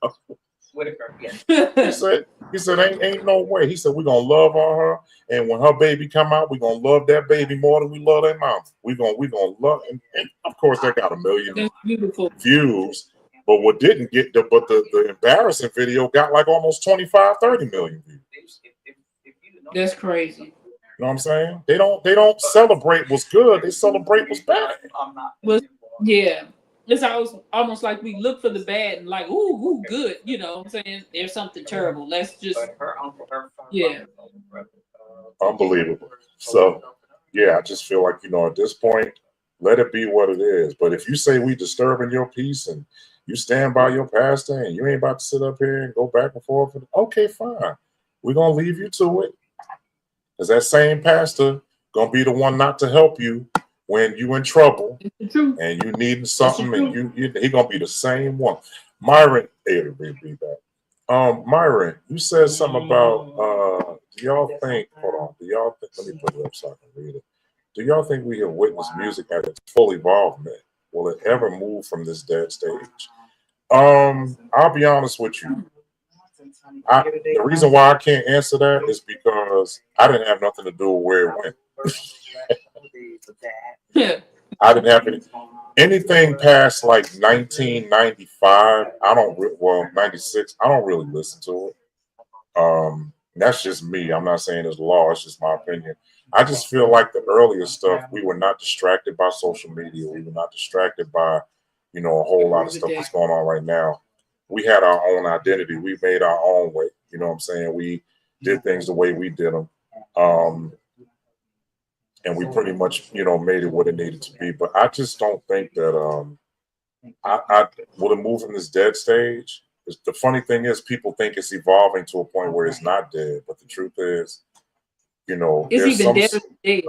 He said ain't no way. He said we're gonna love on her, and when her baby come out, we're gonna love that baby more than we love that mom. We're gonna love, and of course that got 1 million views. But what didn't get the embarrassing video got like almost 25-30 million views. That's crazy. You know what I'm saying? They don't celebrate what's good, they celebrate what's bad. Yeah. It's almost like we look for the bad and like, ooh, good. You know what I'm saying? There's something terrible. Let's just, yeah. Unbelievable. So, yeah, I just feel like, at this point, let it be what it is. But if you say we disturbing your peace and you stand by your pastor and you ain't about to sit up here and go back and forth, okay, fine. We're going to leave you to it. Because that same pastor going to be the one not to help you when you in trouble and you needing something, and he gonna be the same one. Myron, be back. Myron, you said something about do y'all think? Hold on. Do y'all think? Let me put it up so I can read it. Do y'all think we have witnessed music at its full involvement? Will it ever move from this dead stage? I'll be honest with you. The reason why I can't answer that is because I didn't have nothing to do with where it went. I didn't have anything past like 1995. 96. I don't really listen to it. That's just me. I'm not saying it's law. It's just my opinion. I just feel like the earlier stuff, we were not distracted by social media. We were not distracted by, a whole lot of stuff that's going on right now. We had our own identity. We made our own way. You know what I'm saying? We did things the way we did them. And we pretty much, made it what it needed to be. But I just don't think that I would have moved from this dead stage. The funny thing is, people think it's evolving to a point where it's not dead. But the truth is, it's even dead today.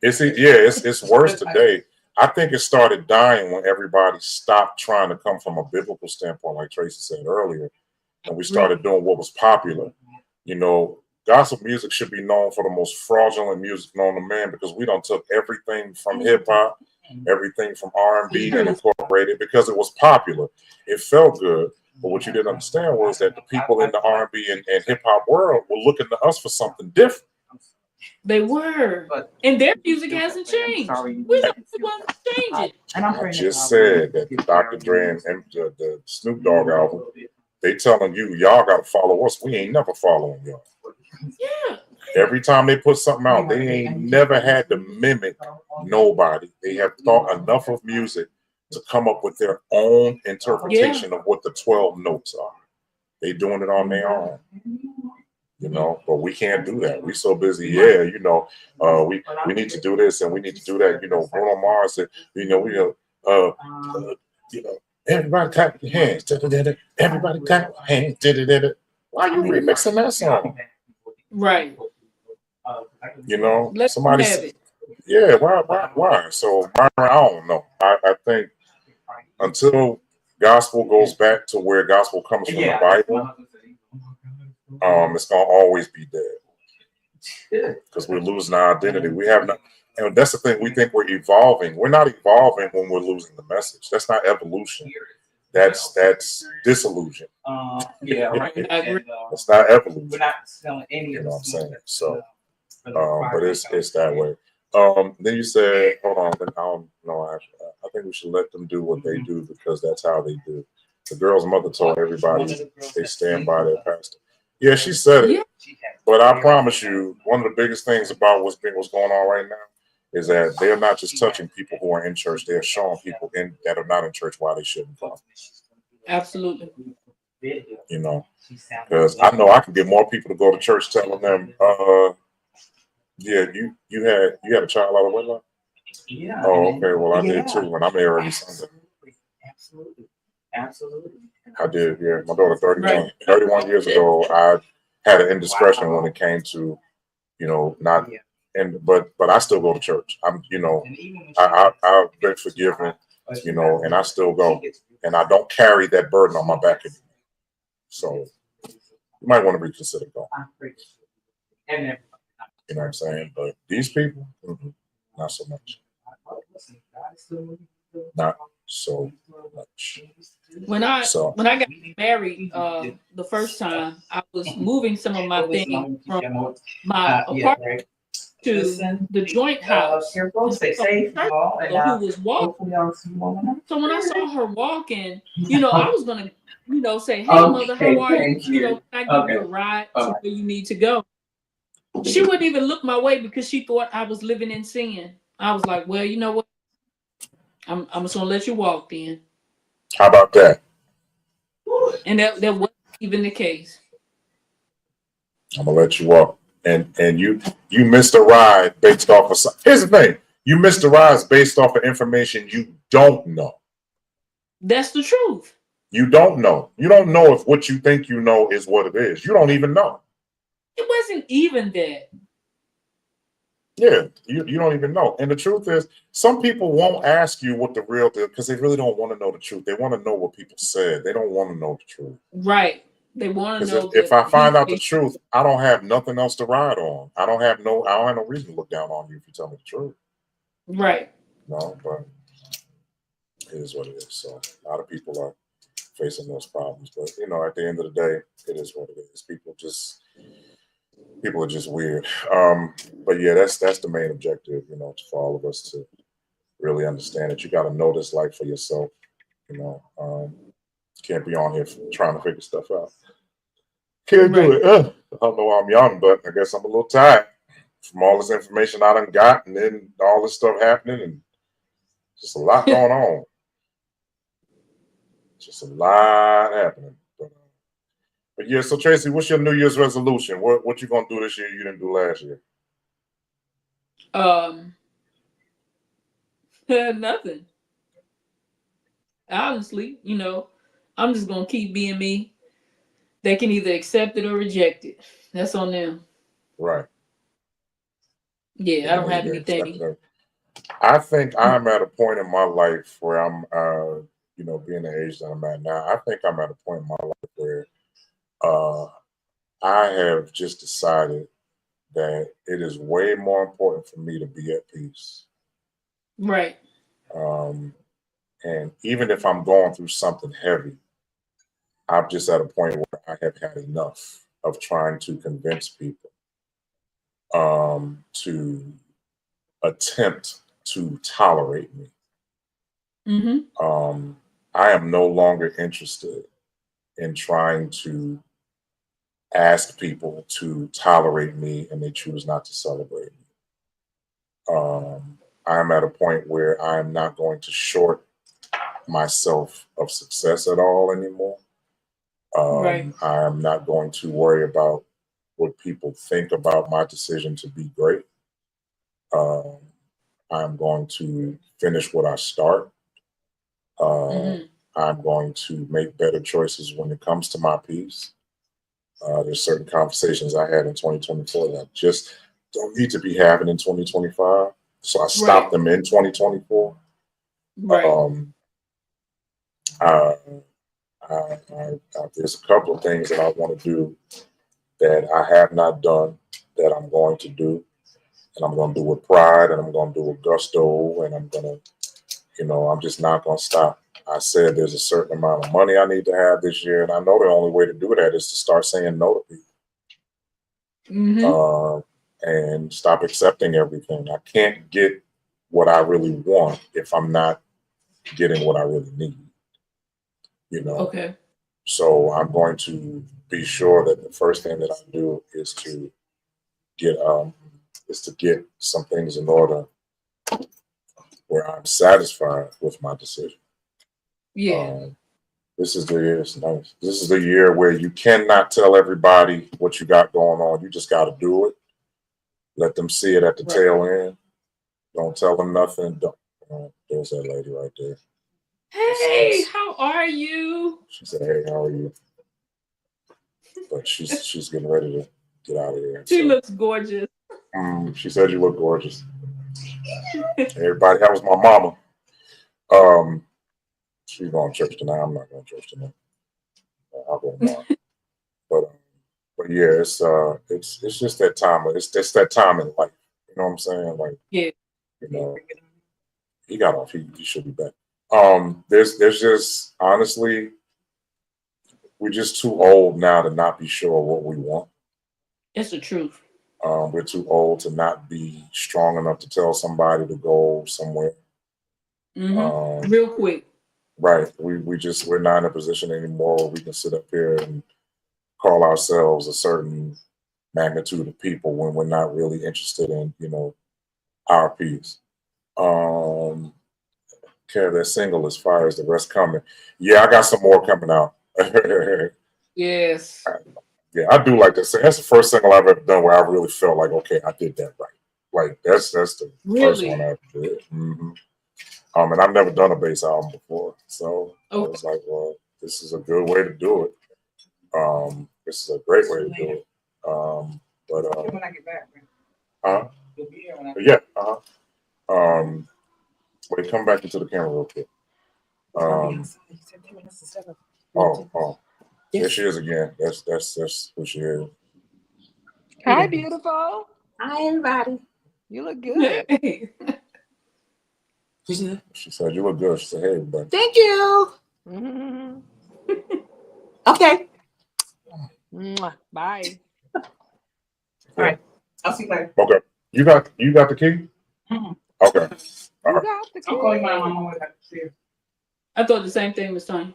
It's worse today. I think it started dying when everybody stopped trying to come from a biblical standpoint, like Tracy said earlier, and we started doing what was popular. Gospel music should be known for the most fraudulent music known to man, because we done took everything from hip hop, everything from R&B and incorporated because it was popular. It felt good. But what you didn't understand was that the people in the R&B and hip hop world were looking to us for something different. They were. And their music hasn't changed. We're not the ones changing. I just said that the Dr. Dre and the Snoop Dogg album, they telling y'all got to follow us. We ain't never following y'all. Yeah. Every time they put something out, they ain't never had to mimic nobody. They have thought enough of music to come up with their own interpretation of what the 12 notes are. They doing it on their own. But we can't do that. We so busy. We need to do this and we need to do that. Bruno Mars said, Everybody clap your hands. Everybody clap your hands. Why are you remixing that song? Right. You know, Let them somebody have said, it. yeah, why? So I don't know. I think until gospel goes back to where gospel comes from the Bible, it's gonna always be dead because we're losing our identity. We have not, and that's the thing. We think we're evolving. We're not evolving when we're losing the message. That's not evolution. That's disillusion. I agree. It's not evolution. You know what I'm saying? So, but it's that way. Then you said, hold on. Then I don't know. I think we should let them do what they do because that's how they do. The girl's mother told everybody they stand by their pastor. Yeah, she said it. Yeah. But I promise you, one of the biggest things about what's going on right now is that they're not just touching people who are in church; they're showing people that are not in church why they shouldn't come. Absolutely. You know, because I know I can get more people to go to church telling them, yeah, you had a child out of wedlock. Oh, okay. Well, I did too, and I'm there every Sunday. I did. Yeah, my daughter, 31. Right. 31 years ago, I had an indiscretion when it came to, not. And but I still go to church. I've been forgiven, and I still go, and I don't carry that burden on my back anymore. So you might want to reconsider going. You know what I'm saying? But these people, not so much. Not so much. When I So got married the first time, I was moving some of my things from my apartment to the joint house. And Stay so safe, the y'all, and who was walking. hopefully I'll see you all next So when I saw her walking, I was gonna, say, "Hey, mother, how Okay, are you? thank you. Can I give you a ride to where you need to go?" She wouldn't even look my way because she thought I was living in sin. I was like, "Well, you know what? I'm just gonna let you walk then." how about that? And that wasn't even the case. I'm gonna let you walk. And you missed a ride based off of here's the thing. You missed a ride based off of information you don't know. That's the truth. You don't know. You don't know if what you think you know is what it is. You don't even know. It wasn't even that. Yeah, you don't even know. And the truth is, some people won't ask you what the real deal because they really don't want to know the truth. They want to know what people said. They don't want to know the truth. Right. They want to Because know if that I find out the truth, I don't have nothing else to ride on. I don't have no reason to look down on you if you tell me the truth. Right. No, but it is what it is. So a lot of people are facing those problems. But at the end of the day, it is what it is. People are just weird. But yeah, that's the main objective, for all of us to really understand that you got to know this life for yourself. Can't be on here trying to figure stuff out. Can't do it. I don't know I'm young, but I guess I'm a little tired from all this information I done got, and then all this stuff happening, and just a lot going on. Just a lot happening. But yeah, so Tracy, what's your New Year's resolution? What you gonna do this year you didn't do last year? Nothing. Honestly, I'm just gonna keep being me. They can either accept it or reject it. That's on them. Right. Yeah, I don't have anything. I think I'm at a point in my life where I'm, being the age that I'm at now, I think I'm at a point in my life where I have just decided that it is way more important for me to be at peace. Right. And even if I'm going through something heavy, I'm just at a point where I have had enough of trying to convince people to attempt to tolerate me. Mm-hmm. I am no longer interested in trying to ask people to tolerate me and they choose not to celebrate me. I'm at a point where I'm not going to short myself of success at all anymore. Right. I'm not going to worry about what people think about my decision to be great. I'm going to finish what I start. Mm-hmm. I'm going to make better choices when it comes to my peace. There's certain conversations I had in 2024 that I just don't need to be having in 2025. So I stopped them in 2024. Right. Uh, there's a couple of things that I want to do that I have not done that I'm going to do. And I'm going to do with pride, and I'm going to do with gusto, and I'm going to, I'm just not going to stop. I said there's a certain amount of money I need to have this year, and I know the only way to do that is to start saying no to people and stop accepting everything. I can't get what I really want if I'm not getting what I really need. Okay. So I'm going to be sure that the first thing that I do is to get some things in order where I'm satisfied with my decision. Yeah. This is the year. It's nice. This is the year where you cannot tell everybody what you got going on. You just got to do it. Let them see it at the tail end. Don't tell them nothing. There's that lady right there. Hey, how are you? She said, "Hey, how are you?" But she's getting ready to get out of here. She looks gorgeous. She said you look gorgeous. Everybody, that was my mama. She's going to church tonight. I'm not going to church tonight. I'll go tomorrow. But yeah, it's just that time. It's that time in life. You know what I'm saying? Like, yeah, he got off. He should be back. There's just honestly, we're just too old now to not be sure what we want. It's the truth. We're too old to not be strong enough to tell somebody to go somewhere. Real quick. Right. We're not in a position anymore where we can sit up here and call ourselves a certain magnitude of people when we're not really interested in, our peace. Kev, that single as far as the rest coming. Yeah, I got some more coming out. Yes. Yeah, I do like that. That's the first single I've ever done where I really felt like, okay, I did that right. Like that's the first one I ever did. And I've never done a bass album before, so I was like, well, this is a good way to do it. This is a great way to do it. But when I get back, yeah, wait, come back into the camera real quick. There she is again. That's who she is. Hi, beautiful. Hi, everybody. You look good. She said, "You look good." She said, "Hey, everybody." Thank you. Okay. Bye. All right. I'll see you later. Okay. You got the key? Okay. You got the key. I'll call you when I'm on my way back to see you. I thought the same thing was Tony.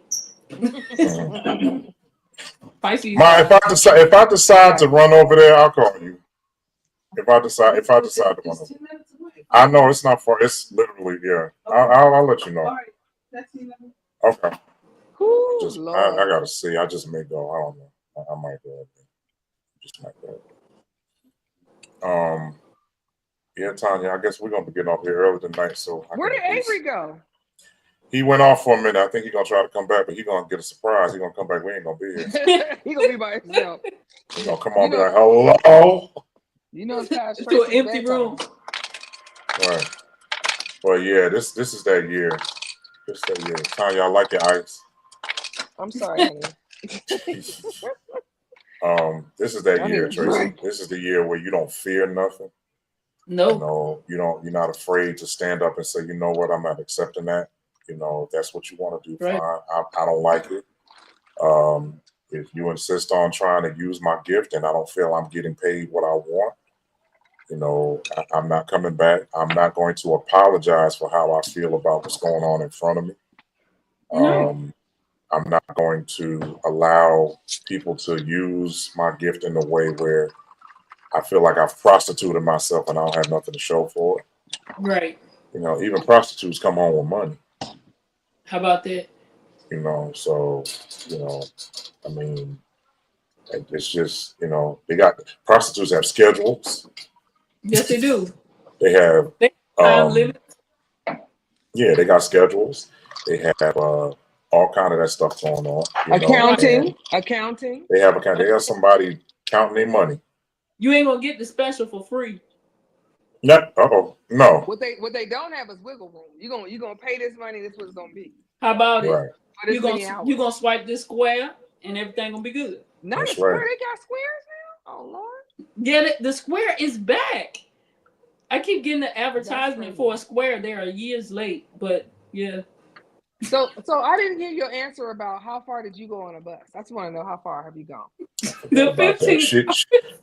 Pisces. If I decide to run over there, I'll call you. If I decide to run over. I know it's not far. It's literally I'll let you know. All right. That's you. Okay. Ooh, I gotta see. I just may go. I don't know. I might go. Just might go. Yeah, Tanya. I guess we're gonna be getting off here early tonight. So where did Avery go? He went off for a minute. I think he's gonna try to come back, but he's gonna get a surprise. He's gonna come back. We ain't gonna be here. He's gonna be by himself. He's gonna come on and be like, hello. It's past to an empty room. Right. Well, yeah, this is that year. This is that year. Tanya, I like your ice. I'm sorry, honey. This is that year, Tracy. This is the year where you don't fear nothing. No. You're not afraid to stand up and say, you know what, I'm not accepting that. If that's what you want to do, fine. I don't like it. If you insist on trying to use my gift and I don't feel I'm getting paid what I want, I'm not coming back. I'm not going to apologize for how I feel about what's going on in front of me. I'm not going to allow people to use my gift in a way where I feel like I've prostituted myself and I don't have nothing to show for it. Right. Even prostitutes come home with money. How about that? So, I mean, it's just, prostitutes have schedules. Yes, they do. They have time limits. Yeah, they got schedules. They have all kind of that stuff going on. You know, Accounting. they have somebody counting their money. You ain't gonna get the special for free. No. What they don't have is wiggle room. You gonna pay this money. This is what it's gonna be. How about Right. it? For this many hours. You gonna swipe this square and everything gonna be good. Not That's a square. right. They got squares now. Oh Lord. Yeah, the square is back. I keep getting the advertisement for a square. They are years late, but yeah. So I didn't hear your answer about how far did you go on a bus. I just want to know how far have you gone. The 15.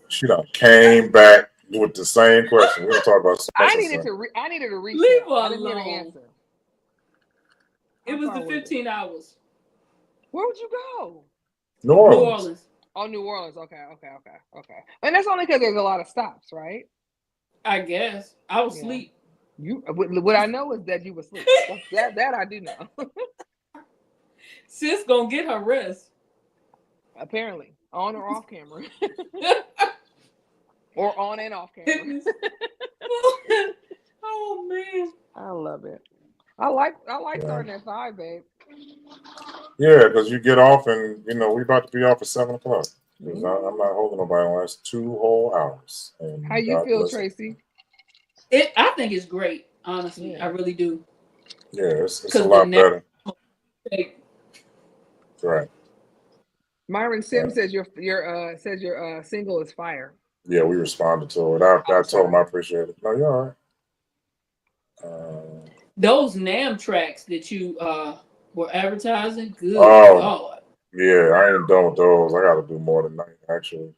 She done came back with the same question. We're gonna talk about. I needed to recap. Leave her I didn't hear the alone. answer. It was the 15 hours. Where would you go? New Orleans. Oh, New Orleans. Okay. And that's only because there's a lot of stops, right? I guess I was asleep. What I know is that you were asleep. that I do know. Sis gonna get her rest. Apparently, on or off camera, or on and off camera. Oh man, I love it. I like starting at 5, babe. Yeah, because you get off and we about to be off at 7 o'clock. I'm not holding nobody on. That's 2 whole hours. And how you feel, Tracy? I think it's great. Honestly, I really do. Yeah, it's a lot better. Right. Myron Sims says your single is fire. Yeah, we responded to it. I told him I appreciate it. No, you're all right. Those NAMM tracks that you were advertising, good God. Yeah, I ain't done with those. I got to do more than that, actually.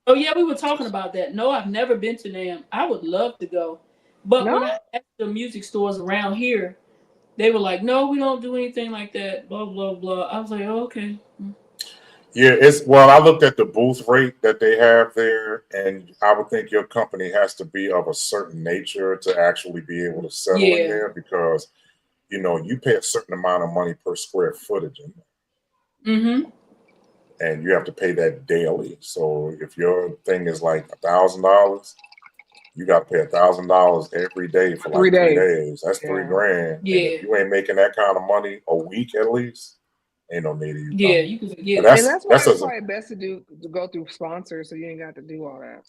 Oh yeah, we were talking about that. No, I've never been to NAMM. I would love to go, but when I asked the music stores around here, they were like, "No, we don't do anything like that." Blah blah blah. I was like, oh, "Okay." Yeah, I looked at the booth rate that they have there, and I would think your company has to be of a certain nature to actually be able to settle in there because, you pay a certain amount of money per square footage in there. Mm-hmm. And you have to pay that daily. So if your thing is like $1,000, you got to pay $1,000 every day for like 3 days. That's $3,000. Yeah. And if you ain't making that kind of money a week at least, ain't no need of you. Yeah, you can forget. And that's why it's probably best to go through sponsors, so you ain't got to do all that.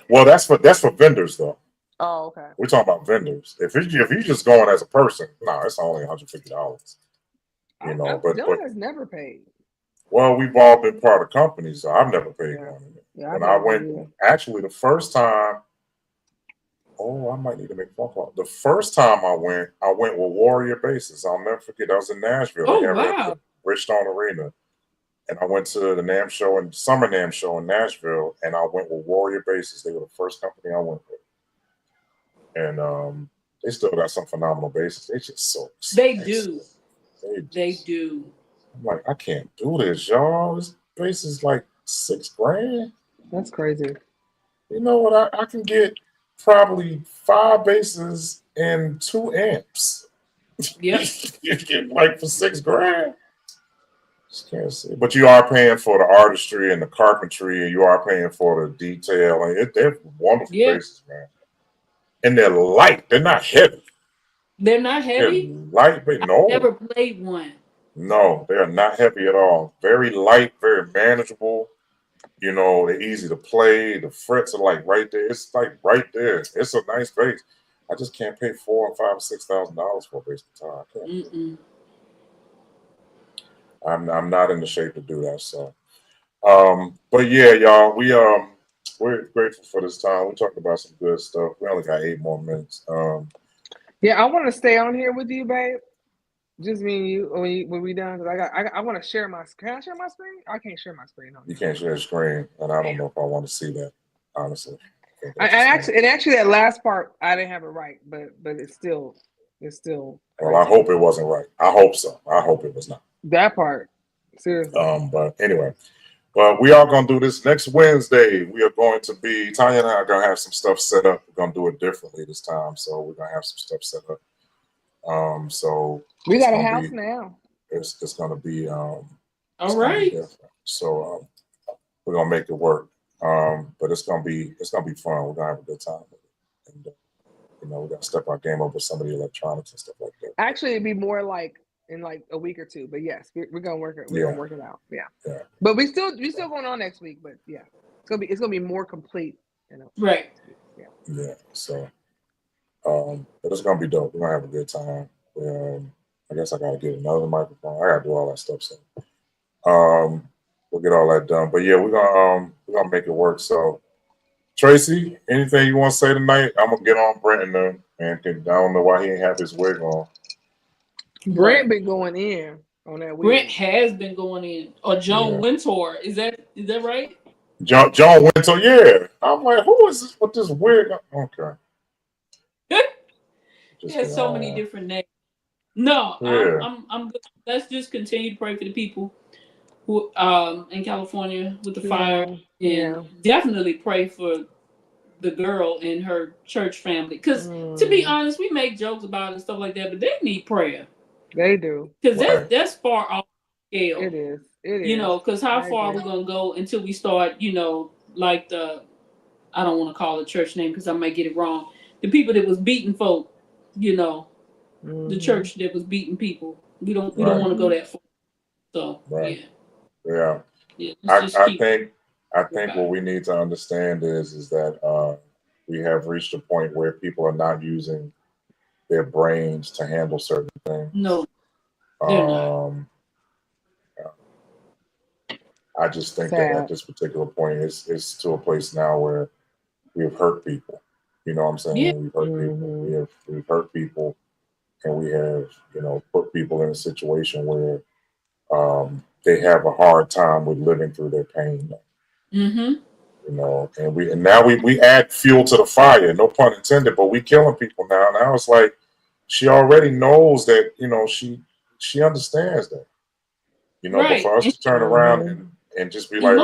Well, that's for vendors though. Oh, okay. We're talking about vendors. If you just going as a person, it's only $150. But Dylan has never paid. Well, we've all been part of companies, so I've never paid money. Yeah, when I went, actually, the first time. Oh, I might need to make a phone call. The first time I went with Warrior Bases. I'll never forget. That was in Nashville. Oh, wow. Bridgestone Arena. And I went to the NAMM show and Summer NAMM show in Nashville, and I went with Warrior Bases. They were the first company I went with. And they still got some phenomenal bases. They just so expensive. They do. I'm like, I can't do this, y'all. This bass is like $6,000. That's crazy. You know what? I can get probably 5 basses and 2 amps. Yep. You get like for $6,000. Just can't see. But you are paying for the artistry and the carpentry, and you are paying for the detail. And they're wonderful basses, man. And they're light. They're not heavy. They're not heavy? They're light, but no. I've never played one. No, they are not heavy at all. Very light, very manageable. They're easy to play. The frets are like right there. It's like right there. It's a nice bass. I just can't pay $4,000 or $5,000 or $6,000 for a bass guitar. I can't. I'm not in the shape to do that. So, but yeah, y'all, we're grateful for this time. We talked about some good stuff. We only got 8 more minutes. Yeah, I want to stay on here with you, babe. Just me and you when we done, because I want to share my. Can I share my screen? I can't share my screen. You can't share the screen, and I don't know if I want to see that. Honestly, actually, that last part I didn't have it right, but it's still. Well, I hope it wasn't right. I hope so. I hope it was not. That part, seriously. But anyway, we are gonna do this next Wednesday. We are going to be Tanya and I are gonna have some stuff set up. We're gonna do it differently this time, so we're gonna have some stuff set up. So we got a house now. It's gonna be all right. So we're gonna make it work. But it's gonna be fun. We're gonna have a good time with it. And we got to step our game up with some of the electronics and stuff like that. Actually, it'd be more like in like a week or two. But yes, we're gonna work it. We're gonna work it out. Yeah. But we still going on next week. But yeah, it's gonna be more complete. Right. Yeah. So, but it's gonna be dope. We're gonna have a good time. I guess I gotta get another microphone. I gotta do all that stuff. So, we'll get all that done. But yeah, we're gonna make it work. So, Tracy, anything you want to say tonight? I'm gonna get on Brent and them, and I don't know why he ain't have his wig on. Brent been going in on that wig. Brent has been going in. Or Joan Wintour. Is that right? John Wintour, yeah. I'm like, who is this with this wig? Okay. He has so many different names. No, I'm good. Let's just continue to pray for the people who in California with the fire, and definitely pray for the girl and her church family. Because to be honest, we make jokes about it and stuff like that, but they need prayer. They do. Because that's far off scale. It is. Because how far are we gonna go until we start? Like I don't want to call it church name because I might get it wrong. The people that was beating folk, the church that was beating people. We don't want to go that far. So yeah. I think what we need to understand is that we have reached a point where people are not using their brains to handle certain things. No, they're not. I just think that at this particular point, it's to a place now where we've hurt people. You know what I'm saying? Yeah. We've hurt people. We've hurt people, and we have put people in a situation where they have a hard time with living through their pain. And now we add fuel to the fire. No pun intended, but we killing people now. Now it's like she already knows that she understands that. But for us to turn around and just be like,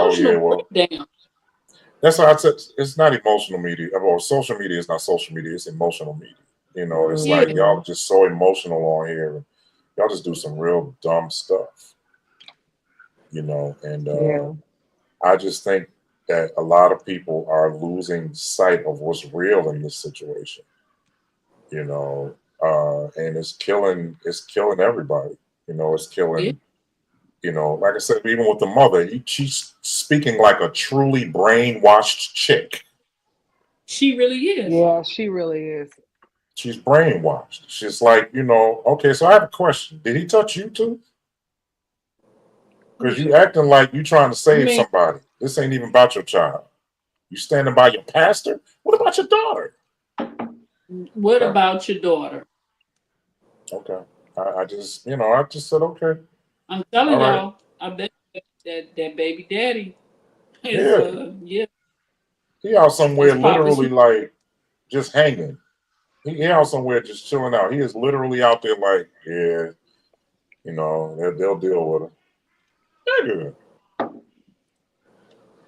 that's why I said it's not emotional media. Well, social media is not social media; it's emotional media. It's like y'all just so emotional on here. Y'all just do some real dumb stuff. I just think that a lot of people are losing sight of what's real in this situation. And it's killing everybody. It's killing. Like I said, even with the mother, she's speaking like a truly brainwashed chick. She really is. Yeah, she really is. She's brainwashed. She's like, okay, so I have a question. Did he touch you too? Because you acting like you trying to save somebody. This ain't even about your child. You standing by your pastor? What about your daughter? What about your daughter? Okay. I just said, okay. I'm telling y'all, I bet that baby daddy is, He out somewhere literally like just hanging. He out somewhere just chilling out. He is literally out there like, they'll deal with him. Nigga.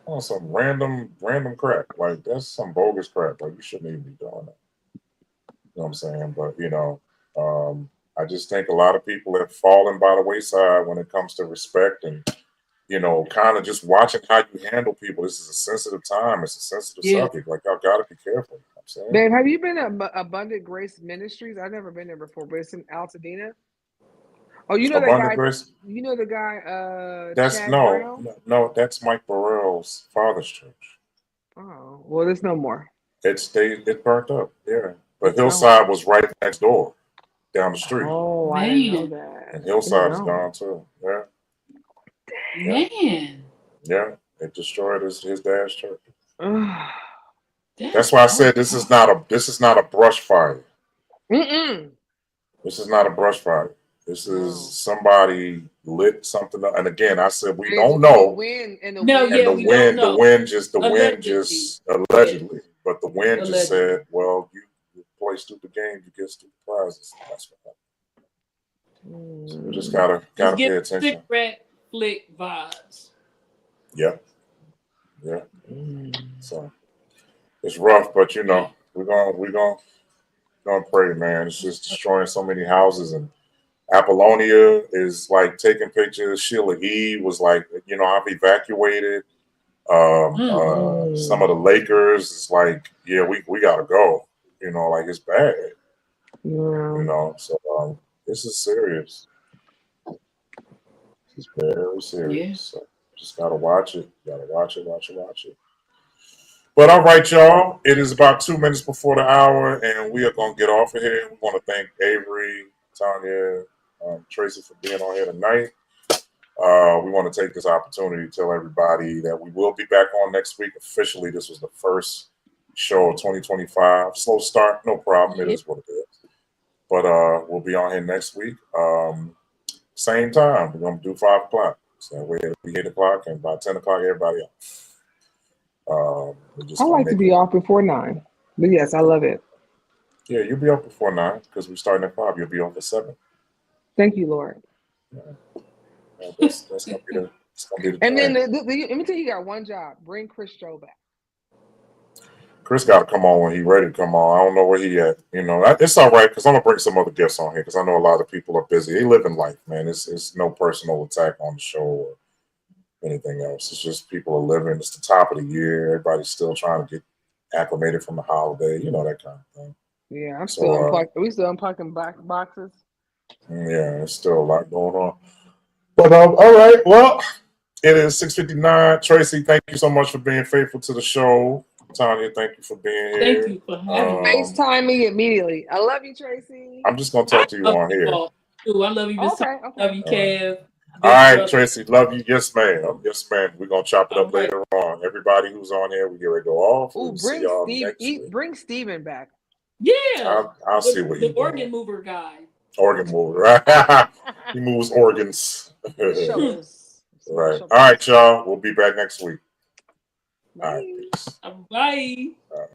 On some random crap. Like, that's some bogus crap. Like, you shouldn't even be doing that. You know what I'm saying? But, I just think a lot of people have fallen by the wayside when it comes to respect and, kind of just watching how you handle people. This is a sensitive time. It's a sensitive subject. Like, y'all got to be careful. You know what I'm saying? Babe, have you been at Abundant Grace Ministries? I've never been there before, but it's in Altadena. Oh, you know that guy? Grace? You know the guy? That's Chad no. That's Mike Burrell's father's church. Oh, well, there's no more. It burnt up. Yeah, but Hillside was right next door, down the street. Oh, I didn't know that. And Hillside is gone too. Yeah. Man. Yeah, it destroyed his dad's church. That's why I said this is not a brush fire. This is not a brush fire. This is somebody lit something up. And again, I said we don't know. The wind just allegedly. But the wind just said, well, you play stupid games, you get stupid prizes. That's what happened. So we just gotta pay attention. Cigarette flick vibes. Yeah. So it's rough, but we're gonna pray, man. It's just destroying so many houses, and Apollonia is like taking pictures. Sheila E was like, I've evacuated. Some of the Lakers is like, we gotta go. You know, like it's bad. Yeah. You know, so this is serious. This is very serious. Yeah. So just gotta watch it. Gotta watch it. But all right, y'all. It is about 2 minutes before the hour, and we are gonna get off of here. We want to thank Avery, Tanya, Tracy for being on here tonight. We want to take this opportunity to tell everybody that we will be back on next week. Officially, this was the first show of 2025. Slow start, no problem. It is what it is. But we'll be on here next week. Same time. We're going to do 5 o'clock. So that way it'll be 8 o'clock, and by 10 o'clock, everybody else. I like to be off before 9. But yes, I love it. Yeah, you'll be up before 9 because we're starting at 5. You'll be on at 7. Thank you, Lord. That's gonna be the. And then let me tell you, you got one job: bring Chris Joe back. Chris got to come on when he's ready to come on. I don't know where he at. You know, it's all right because I'm gonna bring some other guests on here because I know a lot of people are busy. They live in life, man. It's no personal attack on the show or anything else. It's just people are living. It's the top of the year. Everybody's still trying to get acclimated from the holiday. You know, that kind of thing. Yeah, I'm still unpacking. We still unpacking boxes. Yeah, there's still a lot going on. But all right, well, it is 6:59. Tracy, thank you so much for being faithful to the show. Tanya, thank you for being here. Thank you for having me. FaceTime me immediately. I love you, Tracy. I'm just gonna talk to you on here. I love you, Miss. Okay. Love you, Kev. All right, Tracy, love you. Yes, ma'am. Yes, ma'am. We're gonna chop it up later on. Everybody who's on here, we get ready to go off. We'll see y'all next week. Bring Steven back. Yeah. I'll see what the organ mover guy. Organ mover, right? He moves organs. Right. All right, y'all. We'll be back next week. All right. Peace. Bye. All right.